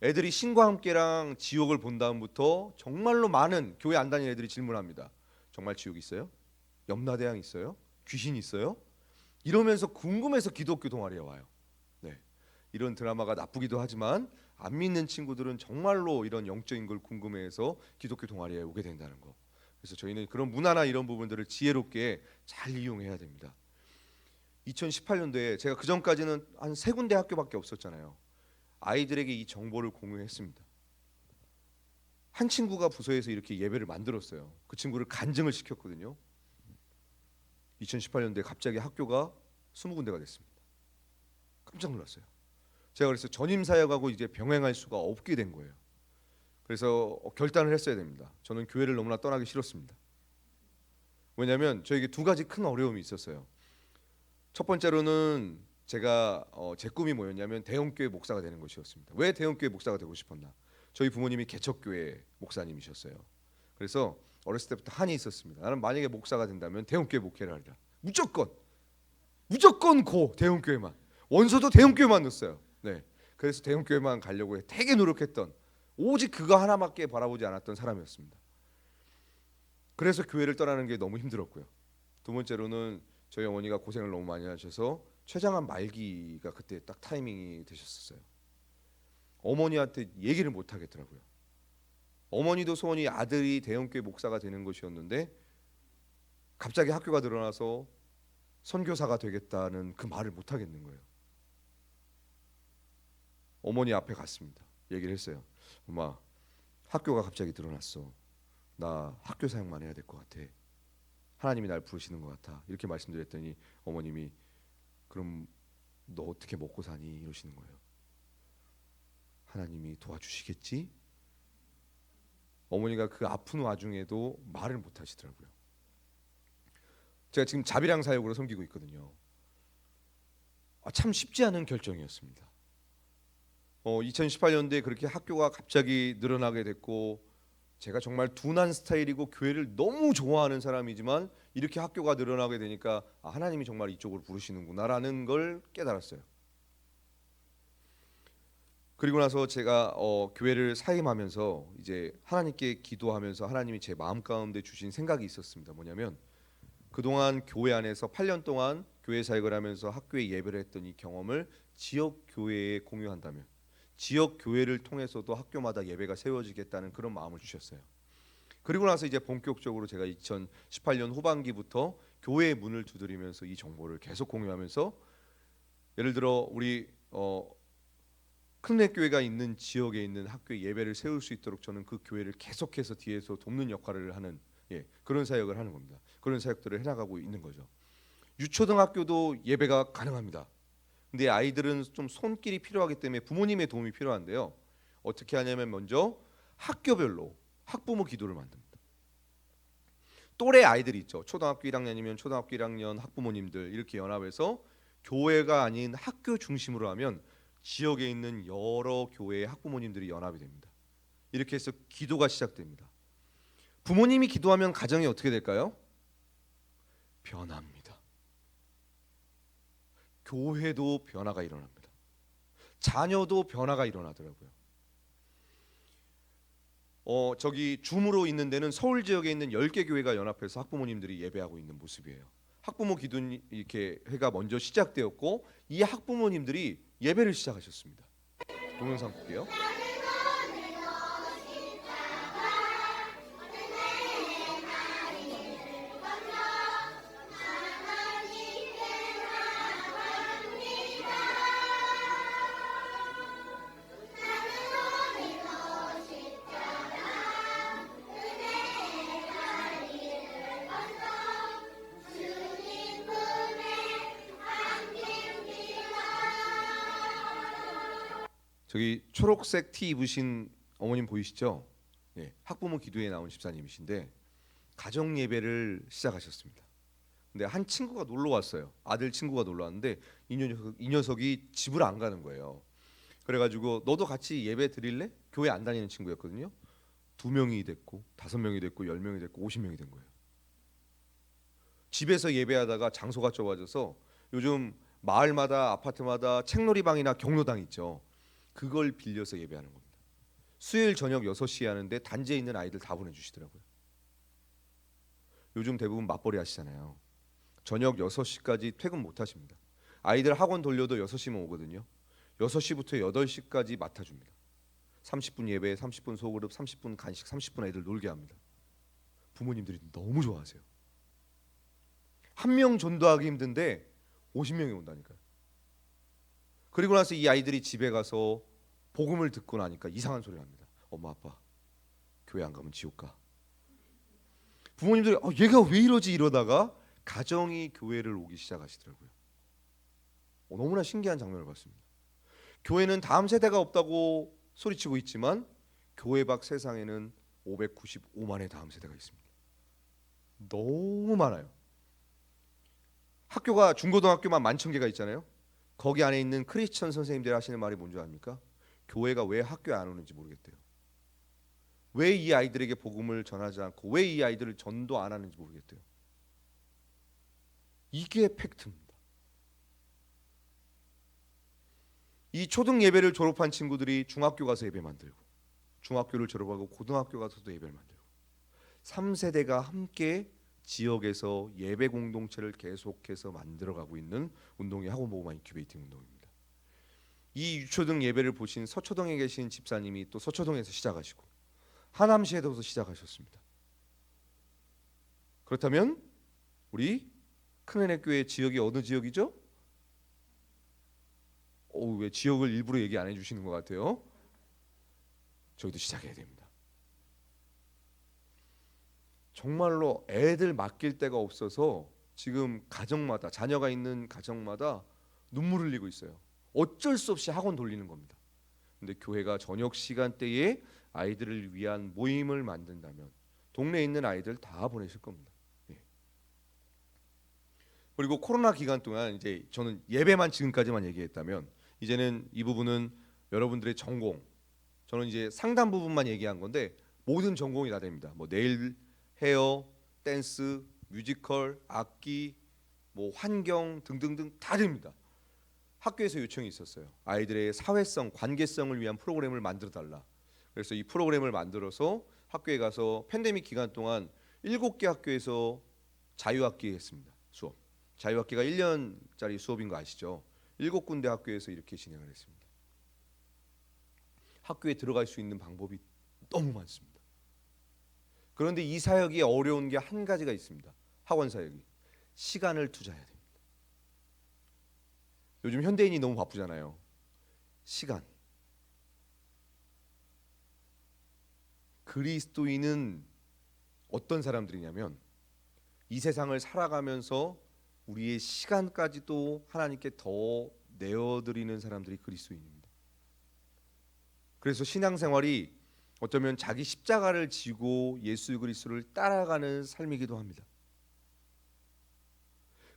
애들이 신과 함께랑 지옥을 본 다음부터 정말로 많은 교회 안 다니는 애들이 질문합니다. 정말 지옥 있어요? 염라대왕 있어요? 귀신 있어요? 이러면서 궁금해서 기독교 동아리에 와요. 이런 드라마가 나쁘기도 하지만 안 믿는 친구들은 정말로 이런 영적인 걸 궁금해해서 기독교 동아리에 오게 된다는 거. 그래서 저희는 그런 문화나 이런 부분들을 지혜롭게 잘 이용해야 됩니다. 2018년도에 제가 그 전까지는 한 3군데 학교밖에 없었잖아요. 아이들에게 이 정보를 공유했습니다. 한 친구가 부서에서 이렇게 예배를 만들었어요. 그 친구를 간증을 시켰거든요. 2018년도에 갑자기 학교가 20군데가 됐습니다. 깜짝 놀랐어요. 제가 그래서 전임 사역하고 이제 병행할 수가 없게 된 거예요. 그래서 결단을 했어야 됩니다. 저는 교회를 너무나 떠나기 싫었습니다. 왜냐하면 저에게 2가지 큰 어려움이 있었어요. 첫 번째로는 제가 제 꿈이 뭐였냐면 대형교회 목사가 되는 것이었습니다. 왜 대형교회 목사가 되고 싶었나? 저희 부모님이 개척교회 목사님이셨어요. 그래서 어렸을 때부터 한이 있었습니다. 나는 만약에 목사가 된다면 대형교회 목회를 하리라. 무조건 대형교회만. 원서도 대형교회만 넣었어요. 그래서 대형교회만 가려고 되게 노력했던, 오직 그거 하나밖에 바라보지 않았던 사람이었습니다. 그래서 교회를 떠나는 게 너무 힘들었고요. 2번째로는 저희 어머니가 고생을 너무 많이 하셔서 췌장암 말기가 그때 딱 타이밍이 되셨었어요. 어머니한테 얘기를 못 하겠더라고요. 어머니도 소원이 아들이 대형교회 목사가 되는 것이었는데 갑자기 학교가 늘어나서 선교사가 되겠다는 그 말을 못 하겠는 거예요. 어머니 앞에 갔습니다. 얘기를 했어요. 엄마, 학교가 갑자기 늘어났어. 나 학교 사역만 해야 될 것 같아. 하나님이 날 부르시는 것 같아. 이렇게 말씀드렸더니 어머님이 그럼 너 어떻게 먹고 사니? 이러시는 거예요. 하나님이 도와주시겠지? 어머니가 그 아픈 와중에도 말을 못 하시더라고요. 제가 지금 자비랑 사역으로 섬기고 있거든요. 참 쉽지 않은 결정이었습니다. 2018년도에 그렇게 학교가 갑자기 늘어나게 됐고, 제가 정말 둔한 스타일이고 교회를 너무 좋아하는 사람이지만 이렇게 학교가 늘어나게 되니까 하나님이 정말 이쪽으로 부르시는구나라는 걸 깨달았어요. 그리고 나서 제가 교회를 사임하면서 이제 하나님께 기도하면서 하나님이 제 마음 가운데 주신 생각이 있었습니다. 뭐냐면 그동안 교회 안에서 8년 동안 교회 사역을 하면서 학교에 예배를 했던 이 경험을 지역 교회에 공유한다면, 지역 교회를 통해서도 학교마다 예배가 세워지겠다는 그런 마음을 주셨어요. 그리고 나서 이제 본격적으로 제가 2018년 후반기부터 교회의 문을 두드리면서 이 정보를 계속 공유하면서, 예를 들어 우리 큰내 교회가 있는 지역에 있는 학교에 예배를 세울 수 있도록 저는 그 교회를 계속해서 뒤에서 돕는 역할을 하는 그런 사역을 하는 겁니다. 그런 사역들을 해나가고 있는 거죠. 유초등학교도 예배가 가능합니다. 근데 아이들은 좀 손길이 필요하기 때문에 부모님의 도움이 필요한데요. 어떻게 하냐면 먼저 학교별로 학부모 기도를 만듭니다. 또래 아이들이 있죠. 초등학교 1학년이면 초등학교 1학년 학부모님들 이렇게 연합해서 교회가 아닌 학교 중심으로 하면 지역에 있는 여러 교회의 학부모님들이 연합이 됩니다. 이렇게 해서 기도가 시작됩니다. 부모님이 기도하면 가정이 어떻게 될까요? 변합니다. 교회도 변화가 일어납니다. 자녀도 변화가 일어나더라고요. 저기 줌으로 있는 데는 서울 지역에 있는 10개 교회가 연합해서 학부모님들이 예배하고 있는 모습이에요. 학부모 기도 이렇게 회가 먼저 시작되었고 이 학부모님들이 예배를 시작하셨습니다. 동영상 볼게요. 저기 초록색 티 입으신 어머님 보이시죠? 학부모 기도에 나온 집사님이신데 가정 예배를 시작하셨습니다. 근데 한 친구가 놀러 왔어요. 아들 친구가 놀러 왔는데 이 녀석이 집을 안 가는 거예요. 그래가지고 너도 같이 예배 드릴래? 교회 안 다니는 친구였거든요. 2명이 됐고 5명이 됐고 10명이 됐고 50명이 된 거예요. 집에서 예배하다가 장소가 좁아져서 요즘 마을마다 아파트마다 책놀이방이나 경로당 있죠. 그걸 빌려서 예배하는 겁니다. 수요일 저녁 6시에 하는데 단지에 있는 아이들 다 보내주시더라고요. 요즘 대부분 맞벌이 하시잖아요. 저녁 6시까지 퇴근 못 하십니다. 아이들 학원 돌려도 6시면 오거든요. 6시부터 8시까지 맡아줍니다. 30분 예배, 30분 소그룹, 30분 간식, 30분 애들 놀게 합니다. 부모님들이 너무 좋아하세요. 한 명 전도하기 힘든데 50명이 온다니까요. 그리고 나서 이 아이들이 집에 가서 복음을 듣고 나니까 이상한 소리를 합니다. 엄마 아빠 교회 안 가면 지옥 가. 부모님들이 얘가 왜 이러지 이러다가 가정이 교회를 오기 시작하시더라고요. 너무나 신기한 장면을 봤습니다. 교회는 다음 세대가 없다고 소리치고 있지만 교회 밖 세상에는 595만의 다음 세대가 있습니다. 너무 많아요. 학교가 중고등학교만 10,000개가 있잖아요. 거기 안에 있는 크리스천 선생님들이 하시는 말이 뭔지 압니까? 교회가 왜 학교에 안 오는지 모르겠대요. 왜 이 아이들에게 복음을 전하지 않고 왜 이 아이들을 전도 안 하는지 모르겠대요. 이게 팩트입니다. 이 초등 예배를 졸업한 친구들이 중학교 가서 예배 만들고 중학교를 졸업하고 고등학교 가서도 예배를 만들고 3세대가 함께 지역에서 예배 공동체를 계속해서 만들어가고 있는 운동이 학원복음화 인큐베이팅 운동입니다. 이 유초등 예배를 보신 서초동에 계신 집사님이 또 서초동에서 시작하시고 하남시에서 시작하셨습니다. 그렇다면 우리 큰은혜교회 지역이 어느 지역이죠? 왜 지역을 일부러 얘기 안 해주시는 것 같아요? 저희도 시작해야 됩니다. 정말로 애들 맡길 데가 없어서 지금 가정마다 자녀가 있는 가정마다 눈물 흘리고 있어요. 어쩔 수 없이 학원 돌리는 겁니다. 근데 교회가 저녁 시간대에 아이들을 위한 모임을 만든다면 동네에 있는 아이들 다 보내실 겁니다. 예. 그리고 코로나 기간 동안 이제 저는 예배만 지금까지만 얘기했다면 이제는 이 부분은 여러분들의 전공, 저는 이제 상담 부분만 얘기한 건데 모든 전공이 다 됩니다. 뭐 네일, 헤어, 댄스, 뮤지컬, 악기, 뭐 환경 등등등 다 됩니다. 학교에서 요청이 있었어요. 아이들의 사회성, 관계성을 위한 프로그램을 만들어 달라. 그래서 이 프로그램을 만들어서 학교에 가서 팬데믹 기간 동안 7개 학교에서 자유학기 했습니다. 수업. 자유학기가 1년짜리 수업인 거 아시죠? 7군데 학교에서 이렇게 진행을 했습니다. 학교에 들어갈 수 있는 방법이 너무 많습니다. 그런데 이 사역이 어려운 게 한 가지가 있습니다. 학원 사역이. 시간을 투자해야 됩니다. 요즘 현대인이 너무 바쁘잖아요. 시간. 그리스도인은 어떤 사람들이냐면 이 세상을 살아가면서 우리의 시간까지도 하나님께 더 내어드리는 사람들이 그리스도인입니다. 그래서 신앙생활이 어쩌면 자기 십자가를 지고 예수 그리스도를 따라가는 삶이기도 합니다.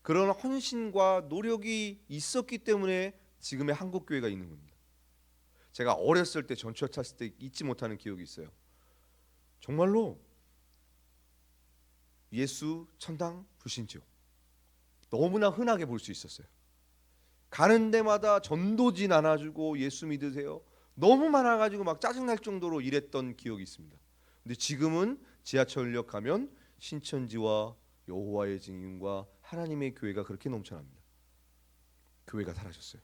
그런 헌신과 노력이 있었기 때문에 지금의 한국교회가 있는 겁니다. 제가 어렸을 때 전철 탔을 때 잊지 못하는 기억이 있어요. 정말로 예수 천당 불신지옥 너무나 흔하게 볼 수 있었어요. 가는 데마다 전도지 나눠주고 예수 믿으세요. 너무 많아가지고 막 짜증날 정도로 이랬던 기억이 있습니다. 근데 지금은 지하철역 가면 신천지와 여호와의 증인과 하나님의 교회가 그렇게 넘쳐납니다. 교회가 사라졌어요.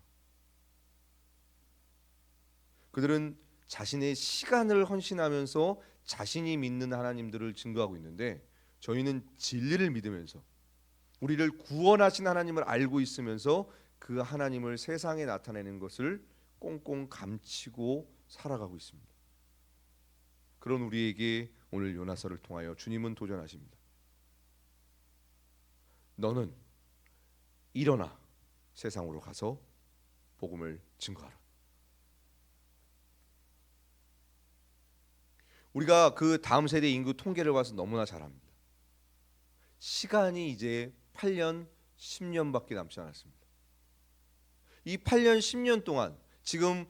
그들은 자신의 시간을 헌신하면서 자신이 믿는 하나님들을 증거하고 있는데 저희는 진리를 믿으면서 우리를 구원하신 하나님을 알고 있으면서 그 하나님을 세상에 나타내는 것을 꽁꽁 감추고 살아가고 있습니다. 그런 우리에게 오늘 요나서를 통하여 주님은 도전하십니다. 너는 일어나 세상으로 가서 복음을 증거하라. 우리가 그 다음 세대 인구 통계를 봐서 너무나 잘 압니다. 시간이 이제 8년, 10년밖에 남지 않았습니다. 이 8년, 10년 동안 지금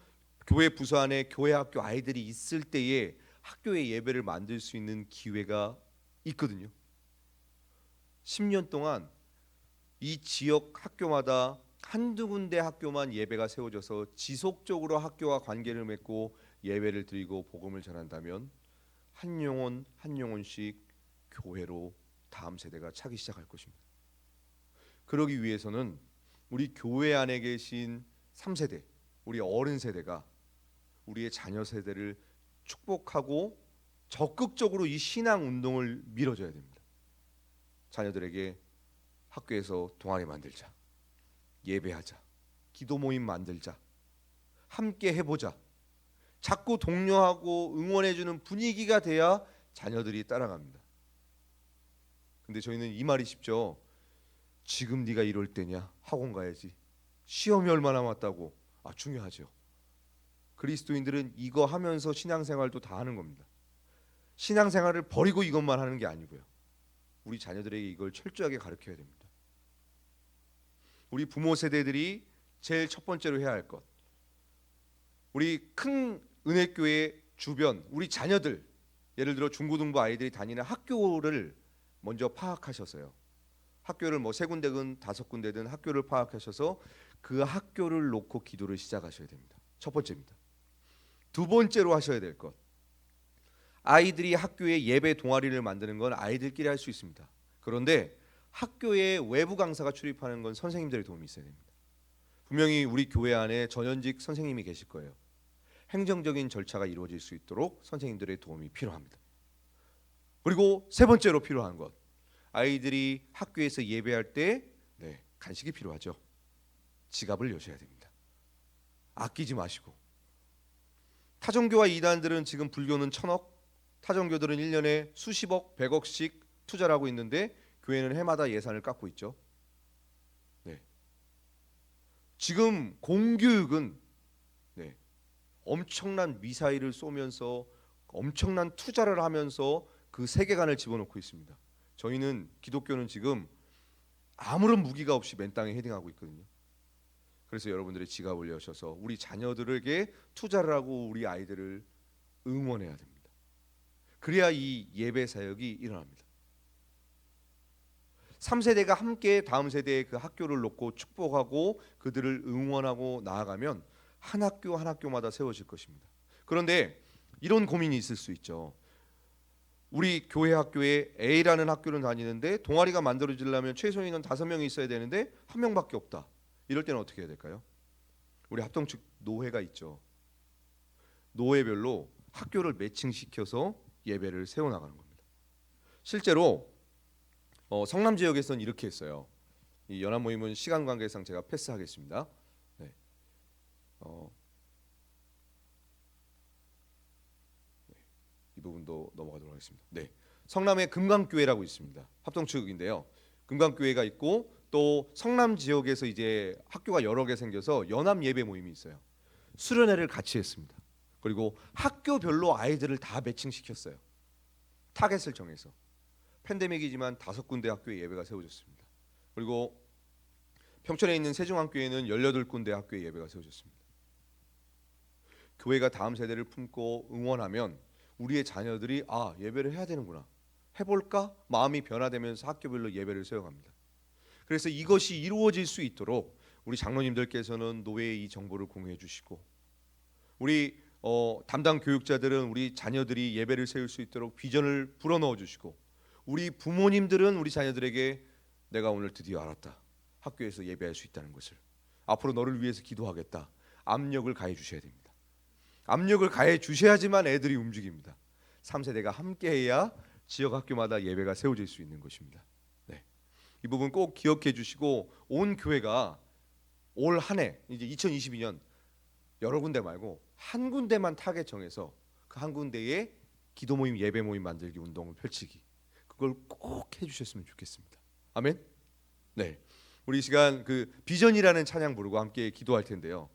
교회 부서 안에 교회 학교 아이들이 있을 때에 학교의 예배를 만들 수 있는 기회가 있거든요. 10년 동안 이 지역 학교마다 한두 군데 학교만 예배가 세워져서 지속적으로 학교와 관계를 맺고 예배를 드리고 복음을 전한다면 한 영혼 한 영혼씩 교회로 다음 세대가 차기 시작할 것입니다. 그러기 위해서는 우리 교회 안에 계신 3세대, 우리 어른 세대가 우리의 자녀 세대를 축복하고 적극적으로 이 신앙 운동을 밀어줘야 됩니다. 자녀들에게 학교에서 동아리 만들자, 예배하자, 기도 모임 만들자, 함께 해보자. 자꾸 독려하고 응원해주는 분위기가 돼야 자녀들이 따라갑니다. 근데 저희는 이 말이 쉽죠. 지금 네가 이럴 때냐? 학원 가야지. 시험이 얼마 남았다고. 중요하죠. 그리스도인들은 이거 하면서 신앙생활도 다 하는 겁니다. 신앙생활을 버리고 이것만 하는 게 아니고요. 우리 자녀들에게 이걸 철저하게 가르쳐야 됩니다. 우리 부모 세대들이 제일 첫 번째로 해야 할 것. 우리 큰 은혜교회 주변 우리 자녀들, 예를 들어 중고등부 아이들이 다니는 학교를 먼저 파악하셔서요. 학교를 뭐 3군데든 5군데든 학교를 파악하셔서 그 학교를 놓고 기도를 시작하셔야 됩니다. 첫 번째입니다. 두 번째로 하셔야 될 것. 아이들이 학교에 예배 동아리를 만드는 건 아이들끼리 할 수 있습니다. 그런데 학교에 외부 강사가 출입하는 건 선생님들의 도움이 있어야 됩니다. 분명히 우리 교회 안에 전현직 선생님이 계실 거예요. 행정적인 절차가 이루어질 수 있도록 선생님들의 도움이 필요합니다. 그리고 세 번째로 필요한 것. 아이들이 학교에서 예배할 때 간식이 필요하죠. 지갑을 여셔야 됩니다. 아끼지 마시고. 타종교와 이단들은 지금 불교는 1,000억, 타종교들은 1년에 수십억, 100억씩 투자를 하고 있는데 교회는 해마다 예산을 깎고 있죠. 지금 공교육은 엄청난 미사일을 쏘면서 엄청난 투자를 하면서 그 세계관을 집어넣고 있습니다. 저희는 기독교는 지금 아무런 무기가 없이 맨 땅에 헤딩하고 있거든요. 그래서 여러분들의 지갑을 여셔서 우리 자녀들에게 투자를 하고 우리 아이들을 응원해야 됩니다. 그래야 이 예배 사역이 일어납니다. 3세대가 함께 다음 세대의 그 학교를 놓고 축복하고 그들을 응원하고 나아가면 한 학교 한 학교마다 세워질 것입니다. 그런데 이런 고민이 있을 수 있죠. 우리 교회 학교에 A라는 학교를 다니는데 동아리가 만들어지려면 최소인은 5명이 있어야 되는데 1명밖에 없다. 이럴 때는 어떻게 해야 될까요? 우리 합동 측 노회가 있죠. 노회별로 학교를 매칭시켜서 예배를 세워나가는 겁니다. 실제로 성남 지역에서는 이렇게 했어요. 이 연합 모임은 시간 관계상 제가 패스하겠습니다. 이 부분도 넘어가도록 하겠습니다. 성남에 금강교회라고 있습니다. 합동 측인데요. 금강교회가 있고 또 성남 지역에서 이제 학교가 여러 개 생겨서 연합 예배 모임이 있어요. 수련회를 같이 했습니다. 그리고 학교별로 아이들을 다 매칭시켰어요. 타겟을 정해서. 팬데믹이지만 5군데 학교에 예배가 세워졌습니다. 그리고 평촌에 있는 세종학교에는 18군데 학교에 예배가 세워졌습니다. 교회가 다음 세대를 품고 응원하면 우리의 자녀들이 예배를 해야 되는구나, 해볼까? 마음이 변화되면서 학교별로 예배를 세워갑니다. 그래서 이것이 이루어질 수 있도록 우리 장로님들께서는 노회에 이 정보를 공유해 주시고 우리 담당 교육자들은 우리 자녀들이 예배를 세울 수 있도록 비전을 불어넣어 주시고 우리 부모님들은 우리 자녀들에게 내가 오늘 드디어 알았다. 학교에서 예배할 수 있다는 것을. 앞으로 너를 위해서 기도하겠다. 압력을 가해 주셔야 됩니다. 압력을 가해 주셔야지만 애들이 움직입니다. 3세대가 함께해야 지역 학교마다 예배가 세워질 수 있는 것입니다. 이 부분 꼭 기억해 주시고 온 교회가 올 한 해 이제 2022년 여러 군데 말고 한 군데만 타겟 정해서 그 한 군데에 기도 모임, 예배 모임 만들기 운동을 펼치기, 그걸 꼭 해주셨으면 좋겠습니다. 아멘. 우리 이 시간 그 비전이라는 찬양 부르고 함께 기도할 텐데요.